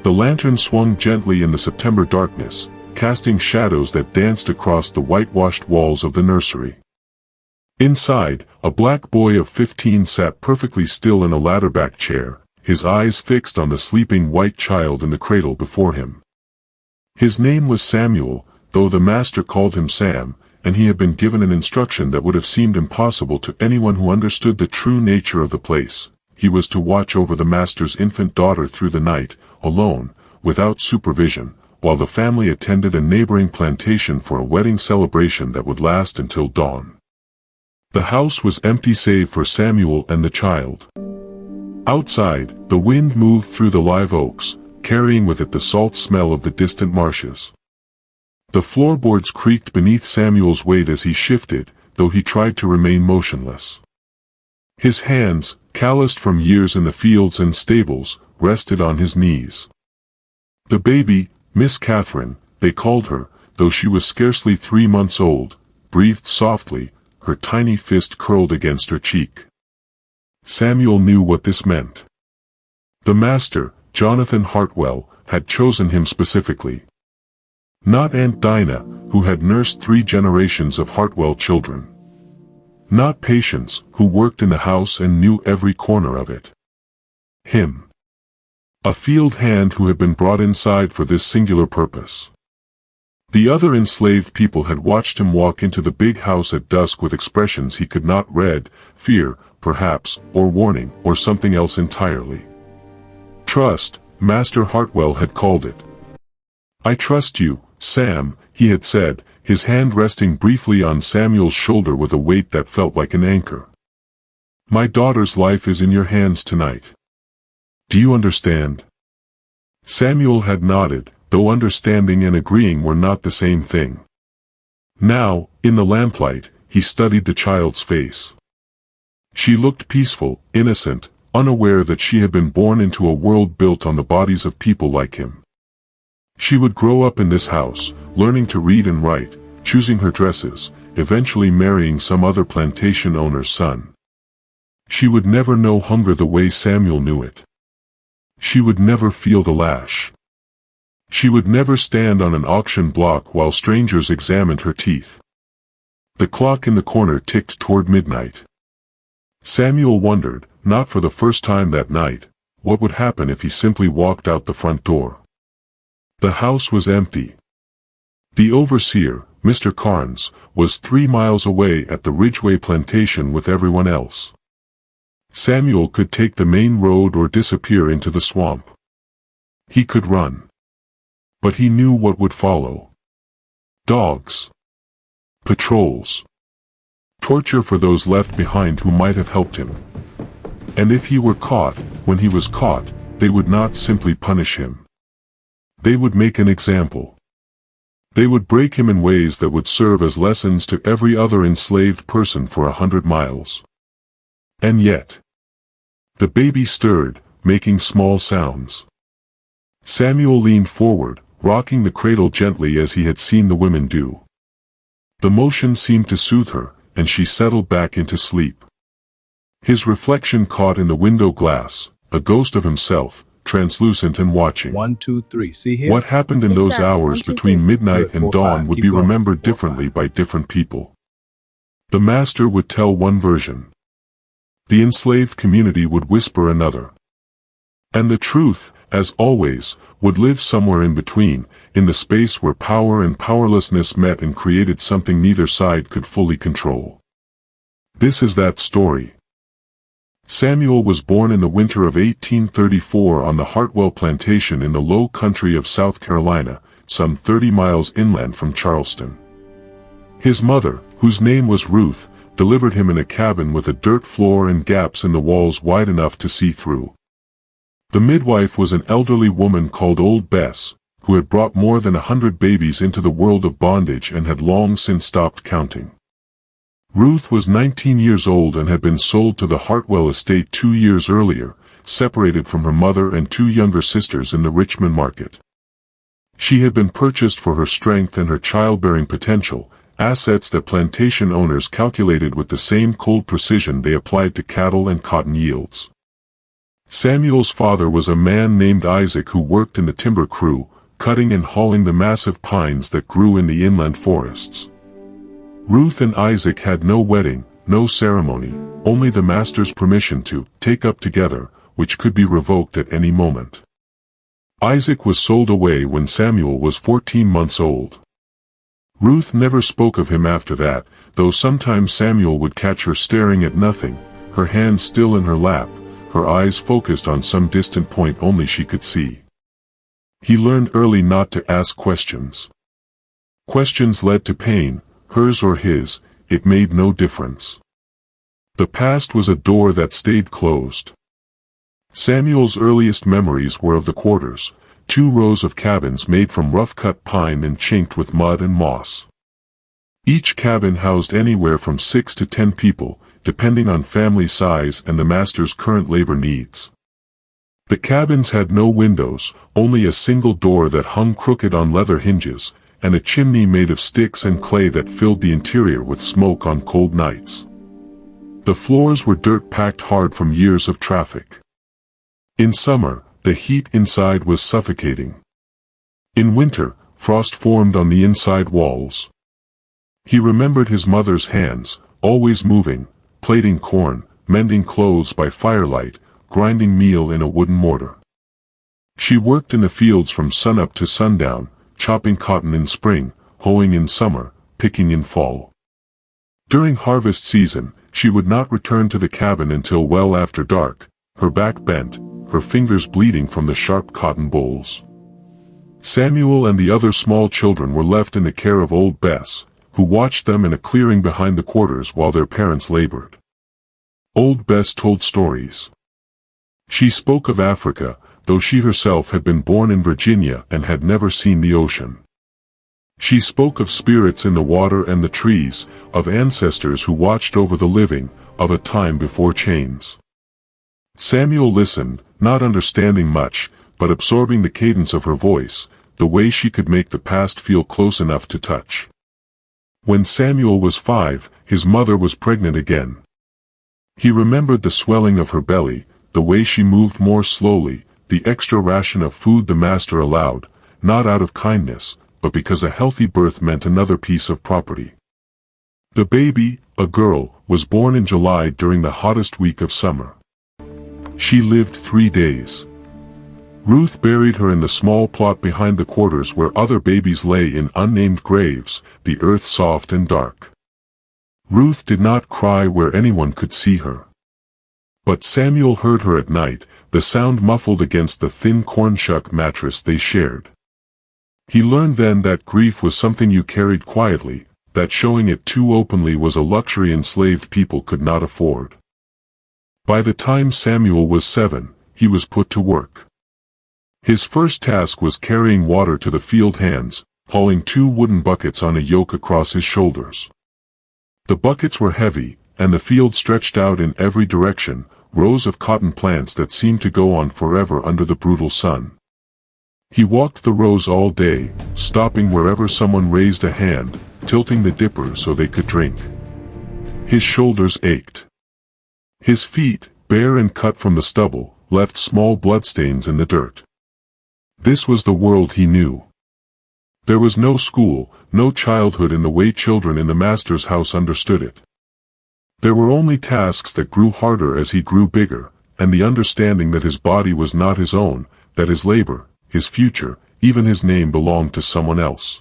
The lantern swung gently in the September darkness, casting shadows that danced across the whitewashed walls of the nursery. Inside, a black boy of 15 sat perfectly still in a ladder-back chair, his eyes fixed on the sleeping white child in the cradle before him. His name was Samuel, though the master called him Sam, and he had been given an instruction that would have seemed impossible to anyone who understood the true nature of the place. He was to watch over the master's infant daughter through the night, alone, without supervision, while the family attended a neighboring plantation for a wedding celebration that would last until dawn. The house was empty save for Samuel and the child. Outside, the wind moved through the live oaks, carrying with it the salt smell of the distant marshes. The floorboards creaked beneath Samuel's weight as he shifted, though he tried to remain motionless. His hands, calloused from years in the fields and stables, rested on his knees. The baby, Miss Catherine, they called her, though she was scarcely 3 months old, breathed softly, her tiny fist curled against her cheek. Samuel knew what this meant. The master, Jonathan Hartwell, had chosen him specifically. Not Aunt Dinah, who had nursed 3 generations of Hartwell children. Not Patience, who worked in the house and knew every corner of it. Him. A field hand who had been brought inside for this singular purpose. The other enslaved people had watched him walk into the big house at dusk with expressions he could not read, fear, perhaps, or warning, or something else entirely. Trust, Master Hartwell had called it. "I trust you, Sam," he had said, his hand resting briefly on Samuel's shoulder with a weight that felt like an anchor. "My daughter's life is in your hands tonight. Do you understand?" Samuel had nodded, though understanding and agreeing were not the same thing. Now, in the lamplight, he studied the child's face. She looked peaceful, innocent, unaware that she had been born into a world built on the bodies of people like him. She would grow up in this house, learning to read and write, choosing her dresses, eventually marrying some other plantation owner's son. She would never know hunger the way Samuel knew it. She would never feel the lash. She would never stand on an auction block while strangers examined her teeth. The clock in the corner ticked toward midnight. Samuel wondered, not for the first time that night, what would happen if he simply walked out the front door. The house was empty. The overseer, Mr. Carnes, was 3 miles away at the Ridgeway plantation with everyone else. Samuel could take the main road or disappear into the swamp. He could run. But he knew what would follow. Dogs. Patrols. Torture for those left behind who might have helped him. And if he were caught, when he was caught, they would not simply punish him. They would make an example. They would break him in ways that would serve as lessons to every other enslaved person for 100 miles. And yet, the baby stirred, making small sounds. Samuel leaned forward, rocking the cradle gently as he had seen the women do. The motion seemed to soothe her, and she settled back into sleep. His reflection caught in the window glass, a ghost of himself, translucent and watching. 1, 2, 3. See here? What happened in Yes, those sir. hours 1, 2, between 3. midnight Good. and 4, dawn 5. would Keep be going. remembered 4, differently 5. by different people. The master would tell one version. The enslaved community would whisper another. And the truth, as always, would live somewhere in between, in the space where power and powerlessness met and created something neither side could fully control. This is that story. Samuel was born in the winter of 1834 on the Hartwell plantation in the low country of South Carolina, some 30 miles inland from Charleston. His mother, whose name was Ruth, delivered him in a cabin with a dirt floor and gaps in the walls wide enough to see through. The midwife was an elderly woman called Old Bess, who had brought more than 100 babies into the world of bondage and had long since stopped counting. Ruth was 19 years old and had been sold to the Hartwell estate 2 years earlier, separated from her mother and 2 younger sisters in the Richmond market. She had been purchased for her strength and her childbearing potential, assets that plantation owners calculated with the same cold precision they applied to cattle and cotton yields. Samuel's father was a man named Isaac who worked in the timber crew, cutting and hauling the massive pines that grew in the inland forests. Ruth and Isaac had no wedding, no ceremony, only the master's permission to take up together, which could be revoked at any moment. Isaac was sold away when Samuel was 14 months old. Ruth never spoke of him after that, though sometimes Samuel would catch her staring at nothing, her hands still in her lap, her eyes focused on some distant point only she could see. He learned early not to ask questions. Questions led to pain, hers or his, it made no difference. The past was a door that stayed closed. Samuel's earliest memories were of the quarters, 2 rows of cabins made from rough-cut pine and chinked with mud and moss. Each cabin housed anywhere from 6 to 10 people, depending on family size and the master's current labor needs. The cabins had no windows, only a single door that hung crooked on leather hinges, and a chimney made of sticks and clay that filled the interior with smoke on cold nights. The floors were dirt packed hard from years of traffic. In summer, the heat inside was suffocating. In winter, frost formed on the inside walls. He remembered his mother's hands, always moving, plaiting corn, mending clothes by firelight, grinding meal in a wooden mortar. She worked in the fields from sunup to sundown, chopping cotton in spring, hoeing in summer, picking in fall. During harvest season, she would not return to the cabin until well after dark, her back bent, her fingers bleeding from the sharp cotton bolls. Samuel and the other small children were left in the care of old Bess, who watched them in a clearing behind the quarters while their parents labored. Old Bess told stories. She spoke of Africa, though she herself had been born in Virginia and had never seen the ocean. She spoke of spirits in the water and the trees, of ancestors who watched over the living, of a time before chains. Samuel listened, not understanding much, but absorbing the cadence of her voice, the way she could make the past feel close enough to touch. When Samuel was 5, his mother was pregnant again. He remembered the swelling of her belly, the way she moved more slowly, the extra ration of food the master allowed, not out of kindness, but because a healthy birth meant another piece of property. The baby, a girl, was born in July during the hottest week of summer. She lived 3 days. Ruth buried her in the small plot behind the quarters where other babies lay in unnamed graves, the earth soft and dark. Ruth did not cry where anyone could see her. But Samuel heard her at night, the sound muffled against the thin corn-shuck mattress they shared. He learned then that grief was something you carried quietly, that showing it too openly was a luxury enslaved people could not afford. By the time Samuel was 7, he was put to work. His first task was carrying water to the field hands, hauling 2 wooden buckets on a yoke across his shoulders. The buckets were heavy, and the field stretched out in every direction, rows of cotton plants that seemed to go on forever under the brutal sun. He walked the rows all day, stopping wherever someone raised a hand, tilting the dipper so they could drink. His shoulders ached. His feet, bare and cut from the stubble, left small bloodstains in the dirt. This was the world he knew. There was no school, no childhood in the way children in the master's house understood it. There were only tasks that grew harder as he grew bigger, and the understanding that his body was not his own, that his labor, his future, even his name belonged to someone else.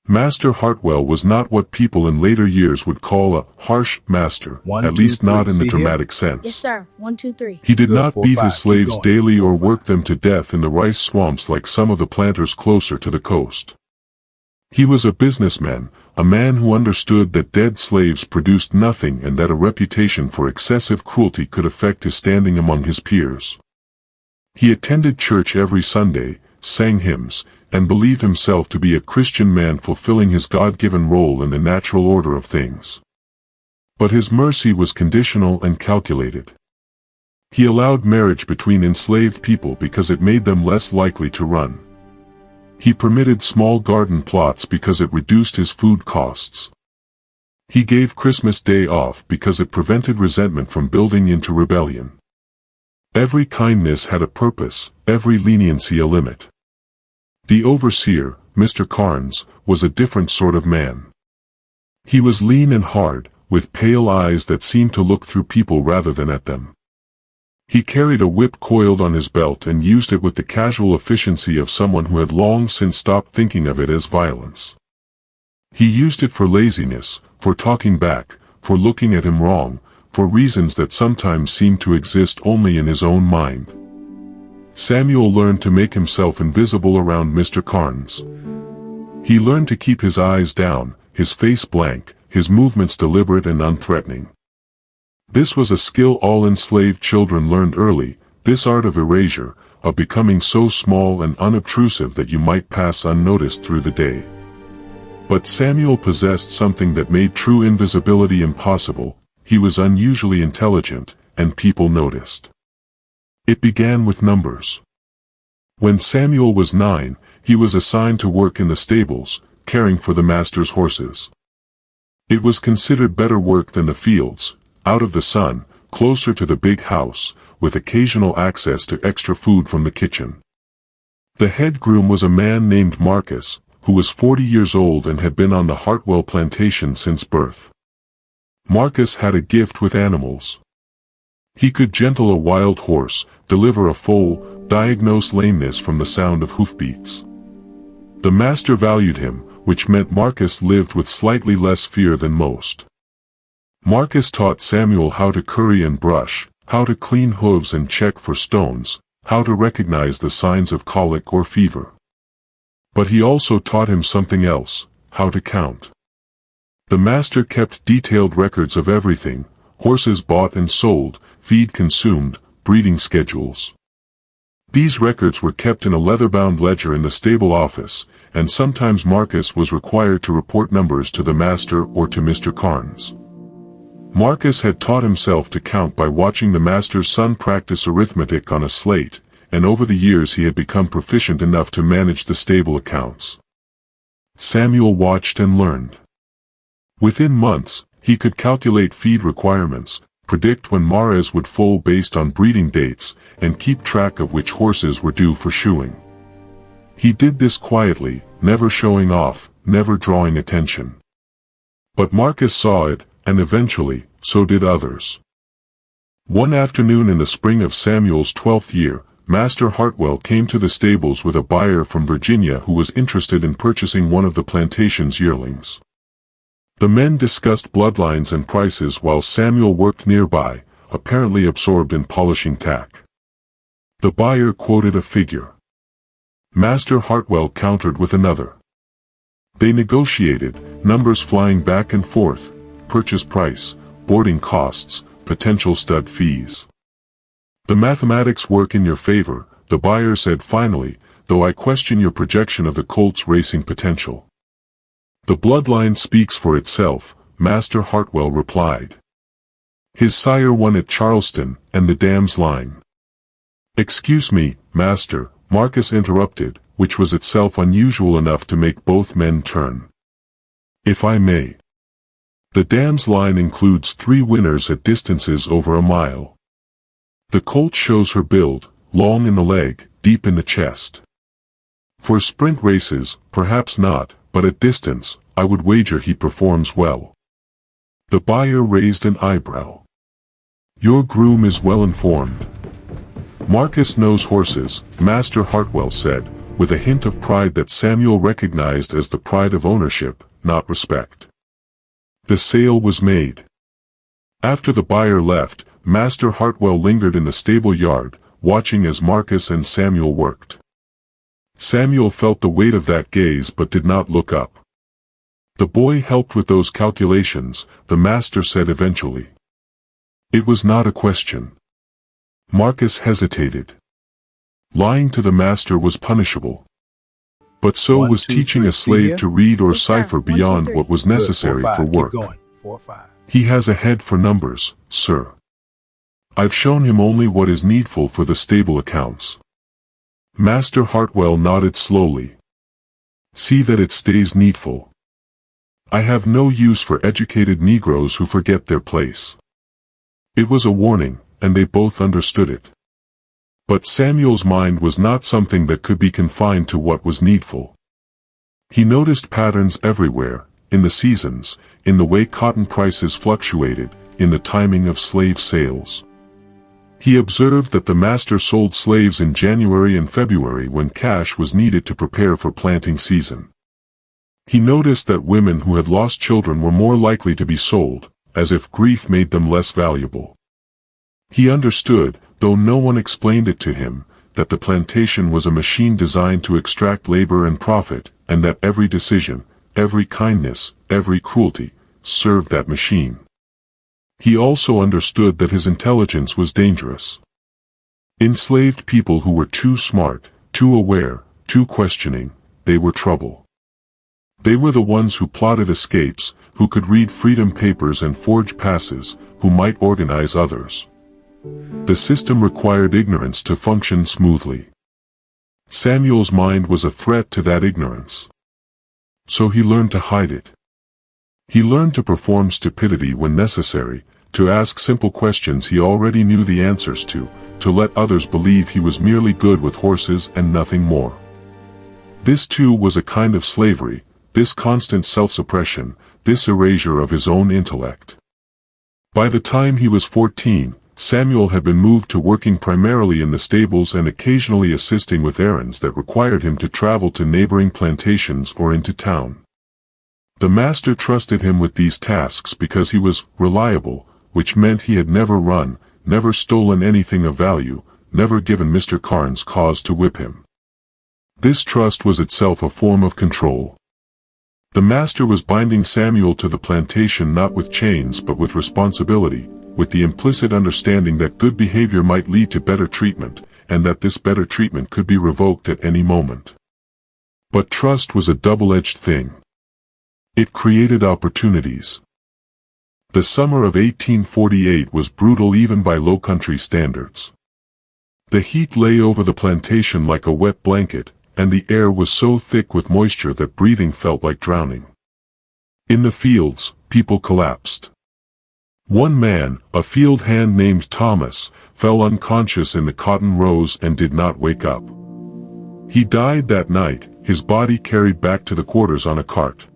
Master Hartwell was not what people in later years would call a harsh master, at least not in the dramatic sense. Yes, sir. 1, 2, 3. He did not beat his slaves daily or work them to death in the rice swamps like some of the planters closer to the coast. He was a businessman, a man who understood that dead slaves produced nothing and that a reputation for excessive cruelty could affect his standing among his peers. He attended church every Sunday, sang hymns, and believed himself to be a Christian man fulfilling his God-given role in the natural order of things. But his mercy was conditional and calculated. He allowed marriage between enslaved people because it made them less likely to run. He permitted small garden plots because it reduced his food costs. He gave Christmas Day off because it prevented resentment from building into rebellion. Every kindness had a purpose, every leniency a limit. The overseer, Mr. Carnes, was a different sort of man. He was lean and hard, with pale eyes that seemed to look through people rather than at them. He carried a whip coiled on his belt and used it with the casual efficiency of someone who had long since stopped thinking of it as violence. He used it for laziness, for talking back, for looking at him wrong, for reasons that sometimes seemed to exist only in his own mind. Samuel learned to make himself invisible around Mr. Carnes. He learned to keep his eyes down, his face blank, his movements deliberate and unthreatening. This was a skill all enslaved children learned early, this art of erasure, of becoming so small and unobtrusive that you might pass unnoticed through the day. But Samuel possessed something that made true invisibility impossible. He was unusually intelligent, and people noticed. It began with numbers. When Samuel was 9, he was assigned to work in the stables, caring for the master's horses. It was considered better work than the fields, out of the sun, closer to the big house, with occasional access to extra food from the kitchen. The head groom was a man named Marcus, who was 40 years old and had been on the Hartwell plantation since birth. Marcus had a gift with animals. He could gentle a wild horse, deliver a foal, diagnose lameness from the sound of hoofbeats. The master valued him, which meant Marcus lived with slightly less fear than most. Marcus taught Samuel how to curry and brush, how to clean hooves and check for stones, how to recognize the signs of colic or fever. But he also taught him something else, how to count. The master kept detailed records of everything: horses bought and sold, feed consumed, breeding schedules. These records were kept in a leather-bound ledger in the stable office, and sometimes Marcus was required to report numbers to the master or to Mr. Carnes. Marcus had taught himself to count by watching the master's son practice arithmetic on a slate, and over the years he had become proficient enough to manage the stable accounts. Samuel watched and learned. Within months, he could calculate feed requirements, predict when mares would foal based on breeding dates, and keep track of which horses were due for shoeing. He did this quietly, never showing off, never drawing attention. But Marcus saw it, and eventually, so did others. One afternoon in the spring of Samuel's 12th year, Master Hartwell came to the stables with a buyer from Virginia who was interested in purchasing one of the plantation's yearlings. The men discussed bloodlines and prices while Samuel worked nearby, apparently absorbed in polishing tack. The buyer quoted a figure. Master Hartwell countered with another. They negotiated, numbers flying back and forth: purchase price, boarding costs, potential stud fees. The mathematics work in your favor, the buyer said finally, though I question your projection of the colt's racing potential. The bloodline speaks for itself, Master Hartwell replied. His sire won at Charleston, and the dam's line. Excuse me, master, Marcus interrupted, which was itself unusual enough to make both men turn. If I may. The dam's line includes 3 winners at distances over a mile. The colt shows her build, long in the leg, deep in the chest. For sprint races, perhaps not, but at distance, I would wager he performs well. The buyer raised an eyebrow. Your groom is well informed. Marcus knows horses, Master Hartwell said, with a hint of pride that Samuel recognized as the pride of ownership, not respect. The sale was made. After the buyer left, Master Hartwell lingered in the stable yard, watching as Marcus and Samuel worked. Samuel felt the weight of that gaze but did not look up. The boy helped with those calculations, the master said eventually. It was not a question. Marcus hesitated. Lying to the master was punishable. But so was teaching a slave to read or cipher beyond what was necessary for work. He has a head for numbers, sir. I've shown him only what is needful for the stable accounts. Master Hartwell nodded slowly. See that it stays needful. I have no use for educated Negroes who forget their place. It was a warning, and they both understood it. But Samuel's mind was not something that could be confined to what was needful. He noticed patterns everywhere, in the seasons, in the way cotton prices fluctuated, in the timing of slave sales. He observed that the master sold slaves in January and February when cash was needed to prepare for planting season. He noticed that women who had lost children were more likely to be sold, as if grief made them less valuable. He understood, though no one explained it to him, that the plantation was a machine designed to extract labor and profit, and that every decision, every kindness, every cruelty, served that machine. He also understood that his intelligence was dangerous. Enslaved people who were too smart, too aware, too questioning, they were trouble. They were the ones who plotted escapes, who could read freedom papers and forge passes, who might organize others. The system required ignorance to function smoothly. Samuel's mind was a threat to that ignorance. So he learned to hide it. He learned to perform stupidity when necessary, to ask simple questions he already knew the answers to let others believe he was merely good with horses and nothing more. This too was a kind of slavery, this constant self-suppression, this erasure of his own intellect. By the time he was 14, Samuel had been moved to working primarily in the stables and occasionally assisting with errands that required him to travel to neighboring plantations or into town. The master trusted him with these tasks because he was reliable, which meant he had never run, never stolen anything of value, never given Mr. Carnes cause to whip him. This trust was itself a form of control. The master was binding Samuel to the plantation not with chains but with responsibility, with the implicit understanding that good behavior might lead to better treatment, and that this better treatment could be revoked at any moment. But trust was a double-edged thing. It created opportunities. The summer of 1848 was brutal even by low-country standards. The heat lay over the plantation like a wet blanket, and the air was so thick with moisture that breathing felt like drowning. In the fields, people collapsed. One man, a field hand named Thomas, fell unconscious in the cotton rows and did not wake up. He died that night, his body carried back to the quarters on a cart.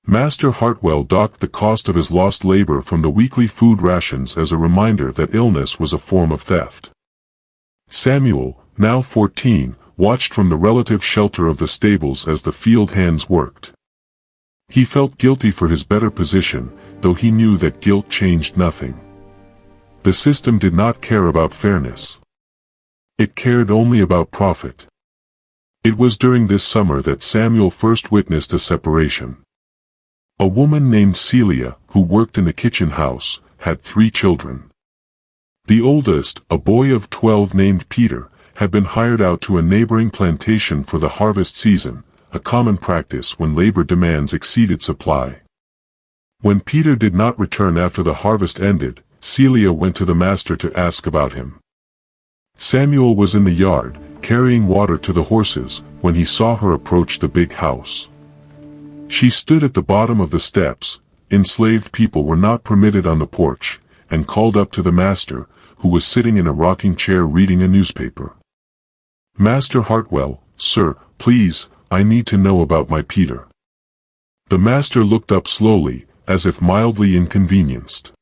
Master Hartwell docked the cost of his lost labor from the weekly food rations as a reminder that illness was a form of theft. Samuel, now 14, watched from the relative shelter of the stables as the field hands worked. He felt guilty for his better position, though he knew that guilt changed nothing. The system did not care about fairness. It cared only about profit. It was during this summer that Samuel first witnessed a separation. A woman named Celia, who worked in the kitchen house, had 3 children. The oldest, a boy of 12 named Peter, had been hired out to a neighboring plantation for the harvest season, a common practice when labor demands exceeded supply. When Peter did not return after the harvest ended, Celia went to the master to ask about him. Samuel was in the yard, carrying water to the horses, when he saw her approach the big house. She stood at the bottom of the steps, enslaved people were not permitted on the porch, and called up to the master, who was sitting in a rocking chair reading a newspaper. "Master Hartwell, sir, please, I need to know about my Peter." The master looked up slowly, as if mildly inconvenienced.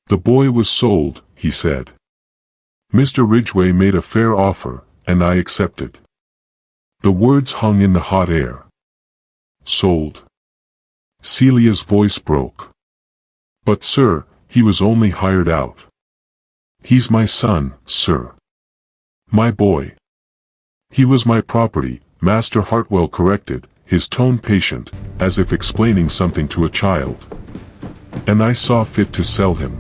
"The boy was sold," he said. "Mr. Ridgway made a fair offer, and I accepted." The words hung in the hot air. "Sold?" Celia's voice broke. "But sir, he was only hired out." "He's my son, sir. My boy." "He was my property," Master Hartwell corrected, his tone patient, as if explaining something to a child. "And I saw fit to sell him.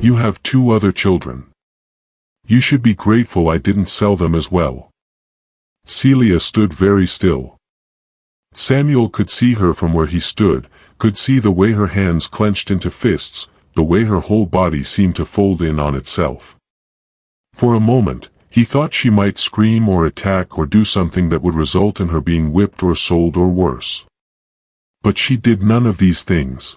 You have 2 other children. You should be grateful I didn't sell them as well." Celia stood very still. Samuel could see her from where he stood, could see the way her hands clenched into fists, the way her whole body seemed to fold in on itself. For a moment, he thought she might scream or attack or do something that would result in her being whipped or sold or worse. But she did none of these things.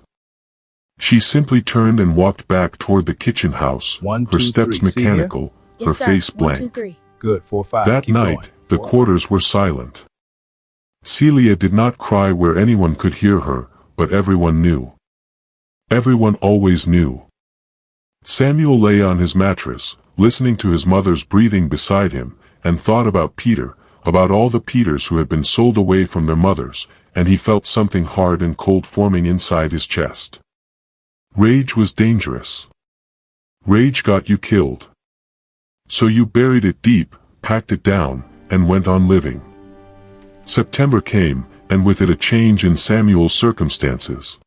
She simply turned and walked back toward the kitchen house, her steps mechanical, her face blank. 1, 2, 3. Good. 4, 5. That Keep night, going. the 4, quarters were silent. Celia did not cry where anyone could hear her, but everyone knew. Everyone always knew. Samuel lay on his mattress, listening to his mother's breathing beside him, and thought about Peter, about all the Peters who had been sold away from their mothers, and he felt something hard and cold forming inside his chest. Rage was dangerous. Rage got you killed. So you buried it deep, packed it down, and went on living. September came, and with it a change in Samuel's circumstances.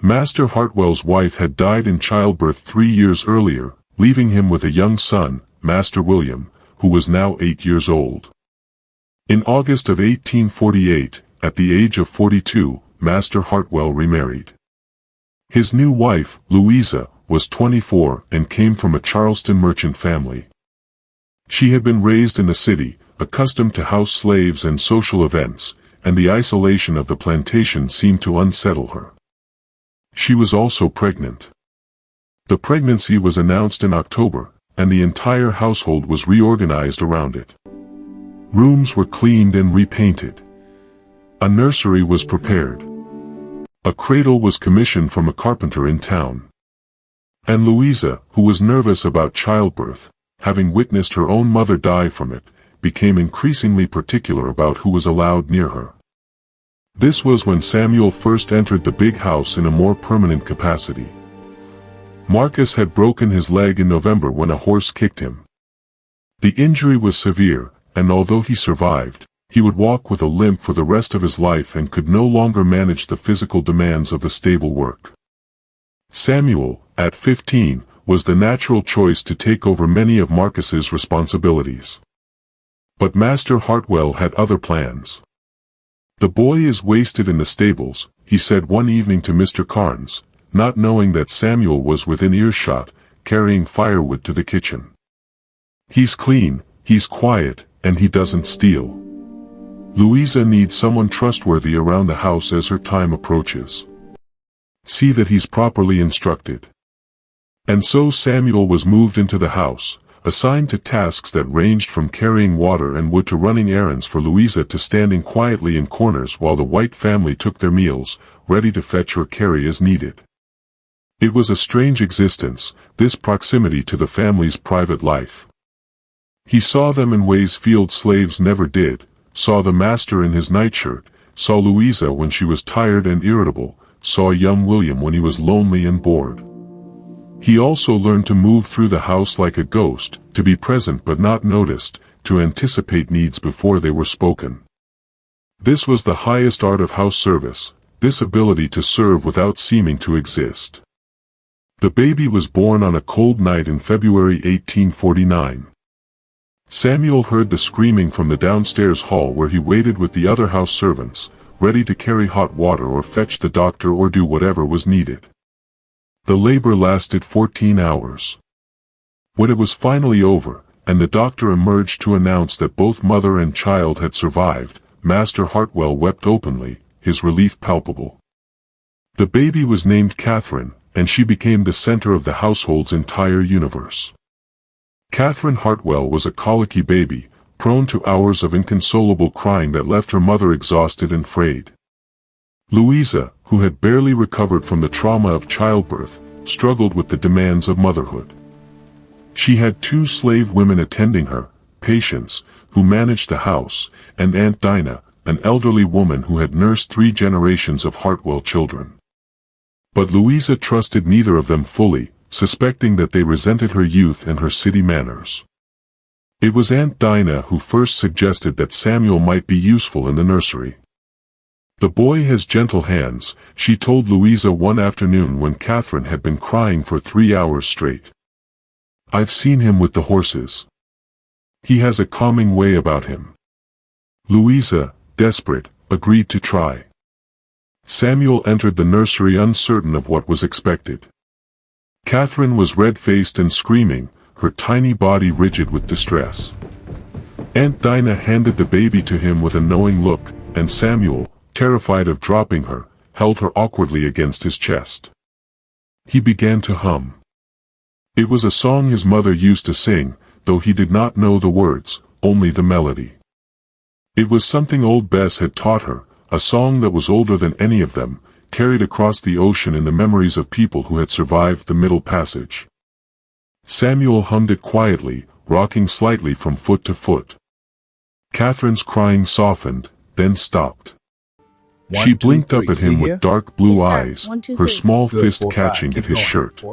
Master Hartwell's wife had died in childbirth 3 years earlier, leaving him with a young son, Master William, who was now 8 years old. In August of 1848, at the age of 42, Master Hartwell remarried. His new wife, Louisa, was 24 and came from a Charleston merchant family. She had been raised in the city, accustomed to house slaves and social events, and the isolation of the plantation seemed to unsettle her. She was also pregnant. The pregnancy was announced in October, and the entire household was reorganized around it. Rooms were cleaned and repainted. A nursery was prepared. A cradle was commissioned from a carpenter in town. And Louisa, who was nervous about childbirth, having witnessed her own mother die from it, became increasingly particular about who was allowed near her. This was when Samuel first entered the big house in a more permanent capacity. Marcus had broken his leg in November when a horse kicked him. The injury was severe, and although he survived, he would walk with a limp for the rest of his life and could no longer manage the physical demands of the stable work. Samuel, at 15, was the natural choice to take over many of Marcus's responsibilities. But Master Hartwell had other plans. "The boy is wasted in the stables," he said one evening to Mr. Carnes, not knowing that Samuel was within earshot, carrying firewood to the kitchen. "He's clean, he's quiet, and he doesn't steal. Louisa needs someone trustworthy around the house as her time approaches. See that he's properly instructed." And so Samuel was moved into the house, assigned to tasks that ranged from carrying water and wood to running errands for Louisa to standing quietly in corners while the White family took their meals, ready to fetch or carry as needed. It was a strange existence, this proximity to the family's private life. He saw them in ways field slaves never did, saw the master in his nightshirt, saw Louisa when she was tired and irritable, saw young William when he was lonely and bored. He also learned to move through the house like a ghost, to be present but not noticed, to anticipate needs before they were spoken. This was the highest art of house service, this ability to serve without seeming to exist. The baby was born on a cold night in February 1849. Samuel heard the screaming from the downstairs hall where he waited with the other house servants, ready to carry hot water or fetch the doctor or do whatever was needed. The labor lasted 14 hours. When it was finally over, and the doctor emerged to announce that both mother and child had survived, Master Hartwell wept openly, his relief palpable. The baby was named Catherine, and she became the center of the household's entire universe. Catherine Hartwell was a colicky baby, prone to hours of inconsolable crying that left her mother exhausted and frayed. Louisa, who had barely recovered from the trauma of childbirth, struggled with the demands of motherhood. She had 2 slave women attending her, Patience, who managed the house, and Aunt Dinah, an elderly woman who had nursed 3 generations of Hartwell children. But Louisa trusted neither of them fully, suspecting that they resented her youth and her city manners. It was Aunt Dinah who first suggested that Samuel might be useful in the nursery. "The boy has gentle hands," she told Louisa one afternoon when Catherine had been crying for 3 hours straight. "I've seen him with the horses. He has a calming way about him." Louisa, desperate, agreed to try. Samuel entered the nursery uncertain of what was expected. Catherine was red-faced and screaming, her tiny body rigid with distress. Aunt Dinah handed the baby to him with a knowing look, and Samuel, terrified of dropping her, held her awkwardly against his chest. He began to hum. It was a song his mother used to sing, though he did not know the words, only the melody. It was something old Bess had taught her, a song that was older than any of them, carried across the ocean in the memories of people who had survived the Middle Passage. Samuel hummed it quietly, rocking slightly from foot to foot. Catherine's crying softened, then stopped. She blinked up at him with dark blue eyes, her small fist catching at his shirt.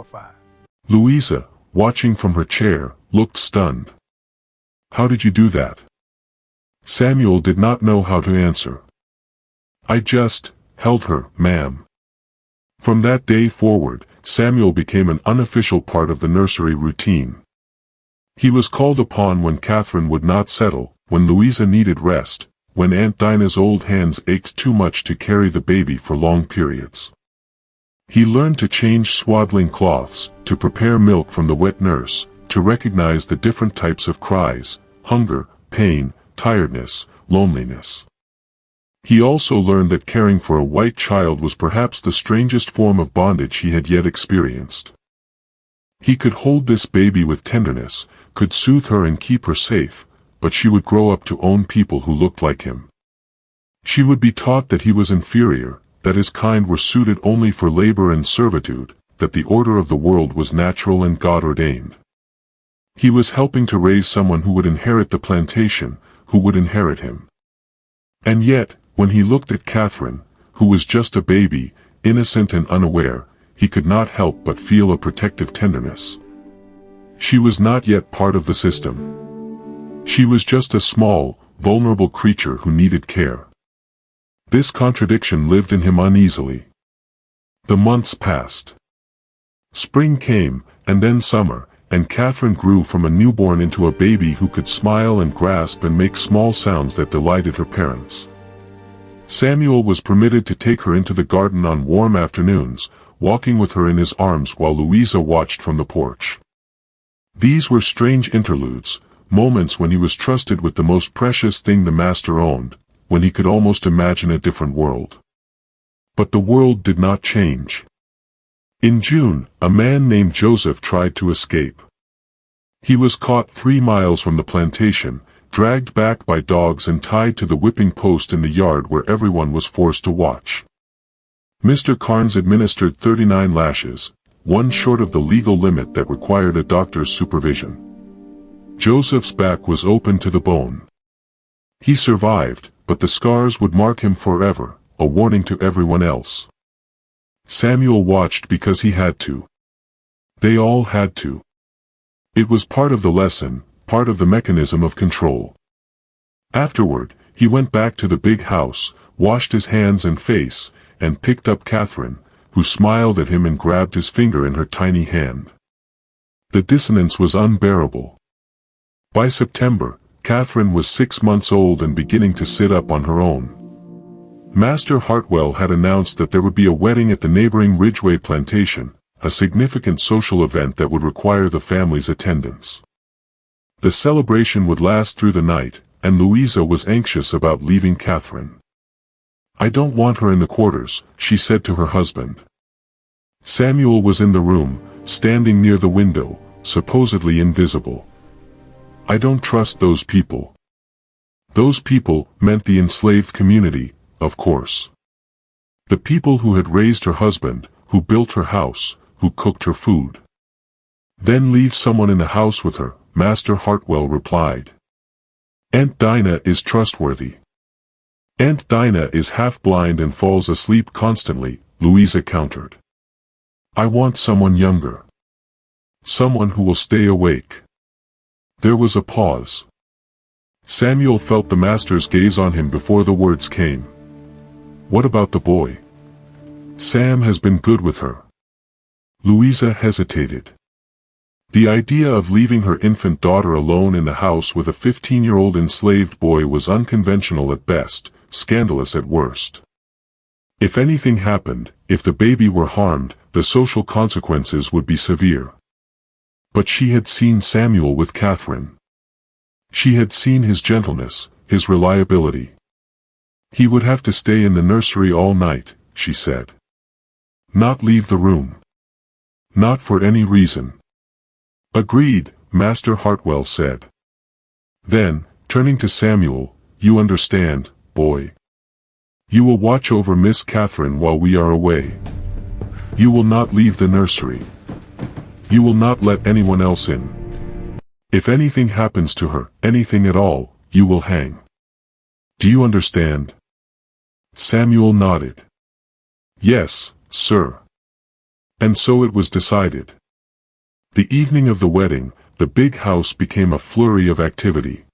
Louisa, watching from her chair, looked stunned. "How did you do that?" Samuel did not know how to answer. "I just held her, ma'am." From that day forward, Samuel became an unofficial part of the nursery routine. He was called upon when Catherine would not settle, when Louisa needed rest, when Aunt Dinah's old hands ached too much to carry the baby for long periods. He learned to change swaddling cloths, to prepare milk from the wet nurse, to recognize the different types of cries: hunger, pain, tiredness, loneliness. He also learned that caring for a white child was perhaps the strangest form of bondage he had yet experienced. He could hold this baby with tenderness, could soothe her and keep her safe, but she would grow up to own people who looked like him. She would be taught that he was inferior, that his kind were suited only for labor and servitude, that the order of the world was natural and God-ordained. He was helping to raise someone who would inherit the plantation, who would inherit him. And yet, when he looked at Catherine, who was just a baby, innocent and unaware, he could not help but feel a protective tenderness. She was not yet part of the system. She was just a small, vulnerable creature who needed care. This contradiction lived in him uneasily. The months passed. Spring came, and then summer, and Catherine grew from a newborn into a baby who could smile and grasp and make small sounds that delighted her parents. Samuel was permitted to take her into the garden on warm afternoons, walking with her in his arms while Louisa watched from the porch. These were strange interludes, moments when he was trusted with the most precious thing the master owned, when he could almost imagine a different world. But the world did not change. In June, a man named Joseph tried to escape. He was caught 3 miles from the plantation, dragged back by dogs and tied to the whipping post in the yard where everyone was forced to watch. Mr. Carnes administered 39 lashes, one short of the legal limit that required a doctor's supervision. Joseph's back was open to the bone. He survived, but the scars would mark him forever, a warning to everyone else. Samuel watched because he had to. They all had to. It was part of the lesson, part of the mechanism of control. Afterward, he went back to the big house, washed his hands and face, and picked up Catherine, who smiled at him and grabbed his finger in her tiny hand. The dissonance was unbearable. By September, Catherine was 6 months old and beginning to sit up on her own. Master Hartwell had announced that there would be a wedding at the neighboring Ridgeway plantation, a significant social event that would require the family's attendance. The celebration would last through the night, and Louisa was anxious about leaving Catherine. "I don't want her in the quarters," she said to her husband. Samuel was in the room, standing near the window, supposedly invisible. "I don't trust those people." Those people meant the enslaved community, of course. The people who had raised her husband, who built her house, who cooked her food. "Then leave someone in the house with her," Master Hartwell replied. "Aunt Dinah is trustworthy." "Aunt Dinah is half-blind and falls asleep constantly," Louisa countered. "I want someone younger. Someone who will stay awake." There was a pause. Samuel felt the master's gaze on him before the words came. "What about the boy? Sam has been good with her." Louisa hesitated. The idea of leaving her infant daughter alone in the house with a 15-year-old enslaved boy was unconventional at best, scandalous at worst. If anything happened, if the baby were harmed, the social consequences would be severe. But she had seen Samuel with Catherine. She had seen his gentleness, his reliability. "He would have to stay in the nursery all night," she said. "Not leave the room. Not for any reason." "Agreed," Master Hartwell said. Then, turning to Samuel, "You understand, boy. You will watch over Miss Catherine while we are away. You will not leave the nursery. You will not let anyone else in. If anything happens to her, anything at all, you will hang. Do you understand?" Samuel nodded. "Yes, sir." And so it was decided. The evening of the wedding, the big house became a flurry of activity.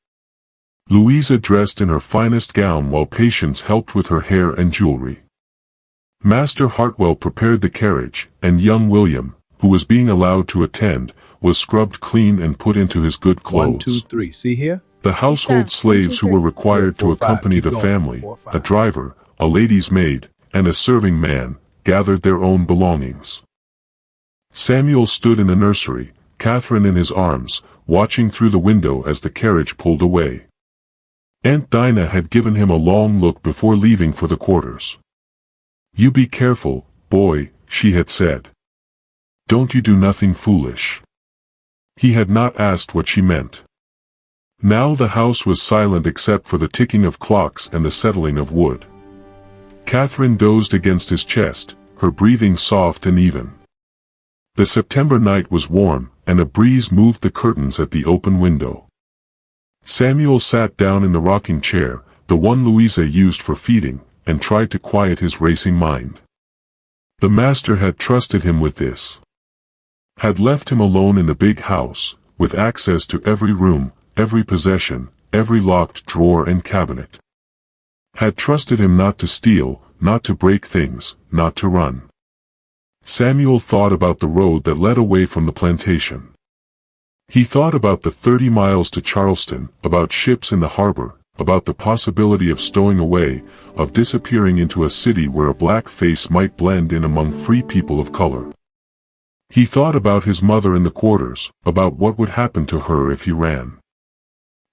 Louisa dressed in her finest gown while Patience helped with her hair and jewelry. Master Hartwell prepared the carriage, and young William, who was being allowed to attend, was scrubbed clean and put into his good clothes. 1, 2, 3. See here? The household slaves who were required to accompany the family, a driver, a lady's maid, and a serving man, gathered their own belongings. Samuel stood in the nursery, Catherine in his arms, watching through the window as the carriage pulled away. Aunt Dinah had given him a long look before leaving for the quarters. "You be careful, boy," she had said. "Don't you do nothing foolish." He had not asked what she meant. Now the house was silent except for the ticking of clocks and the settling of wood. Catherine dozed against his chest, her breathing soft and even. The September night was warm, and a breeze moved the curtains at the open window. Samuel sat down in the rocking chair, the one Louisa used for feeding, and tried to quiet his racing mind. The master had trusted him with this. Had left him alone in the big house, with access to every room, every possession, every locked drawer and cabinet. Had trusted him not to steal, not to break things, not to run. Samuel thought about the road that led away from the plantation. He thought about the 30 miles to Charleston, about ships in the harbor, about the possibility of stowing away, of disappearing into a city where a black face might blend in among free people of color. He thought about his mother in the quarters, about what would happen to her if he ran.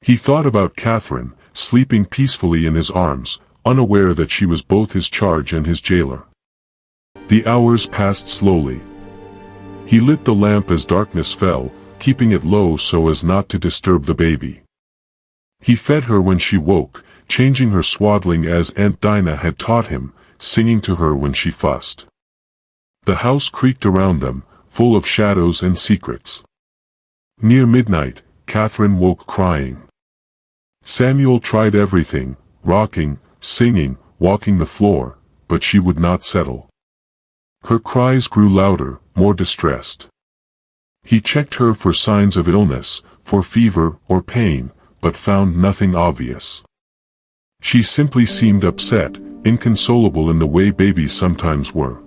He thought about Catherine, sleeping peacefully in his arms, unaware that she was both his charge and his jailer. The hours passed slowly. He lit the lamp as darkness fell, keeping it low so as not to disturb the baby. He fed her when she woke, changing her swaddling as Aunt Dinah had taught him, singing to her when she fussed. The house creaked around them, full of shadows and secrets. Near midnight, Catherine woke crying. Samuel tried everything, rocking, singing, walking the floor, but she would not settle. Her cries grew louder, more distressed. He checked her for signs of illness, for fever or pain, but found nothing obvious. She simply seemed upset, inconsolable in the way babies sometimes were.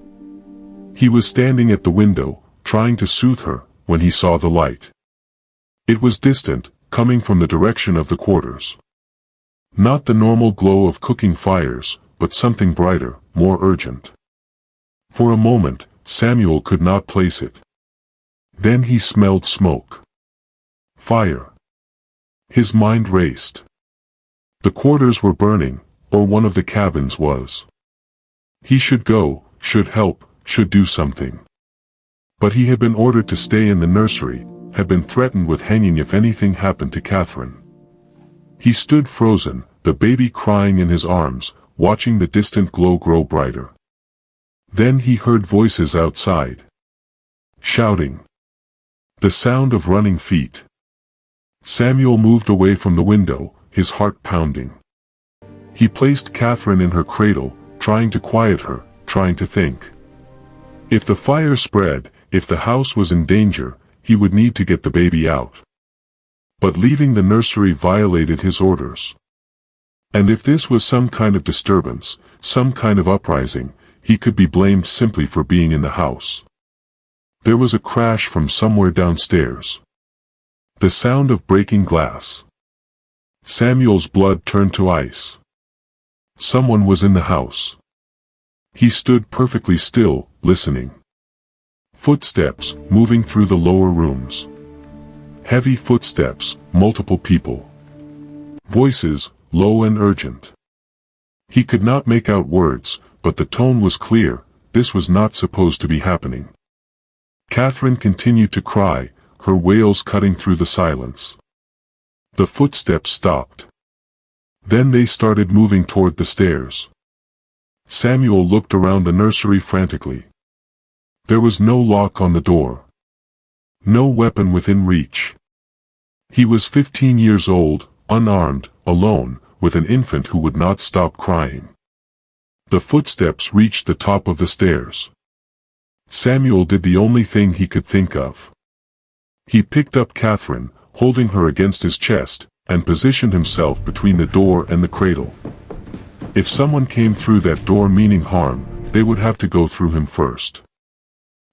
He was standing at the window, trying to soothe her, when he saw the light. It was distant, coming from the direction of the quarters. Not the normal glow of cooking fires, but something brighter, more urgent. For a moment, Samuel could not place it. Then he smelled smoke. Fire. His mind raced. The quarters were burning, or one of the cabins was. He should go, should help, should do something. But he had been ordered to stay in the nursery, had been threatened with hanging if anything happened to Catherine. He stood frozen, the baby crying in his arms, watching the distant glow grow brighter. Then he heard voices outside. Shouting. The sound of running feet. Samuel moved away from the window, his heart pounding. He placed Catherine in her cradle, trying to quiet her, trying to think. If the fire spread, if the house was in danger, he would need to get the baby out. But leaving the nursery violated his orders. And if this was some kind of disturbance, some kind of uprising, he could be blamed simply for being in the house. There was a crash from somewhere downstairs. The sound of breaking glass. Samuel's blood turned to ice. Someone was in the house. He stood perfectly still, listening. Footsteps, moving through the lower rooms. Heavy footsteps, multiple people. Voices, low and urgent. He could not make out words, but the tone was clear, this was not supposed to be happening. Catherine continued to cry, her wails cutting through the silence. The footsteps stopped. Then they started moving toward the stairs. Samuel looked around the nursery frantically. There was no lock on the door. No weapon within reach. He was 15 years old, unarmed, alone, with an infant who would not stop crying. The footsteps reached the top of the stairs. Samuel did the only thing he could think of. He picked up Catherine, holding her against his chest, and positioned himself between the door and the cradle. If someone came through that door meaning harm, they would have to go through him first.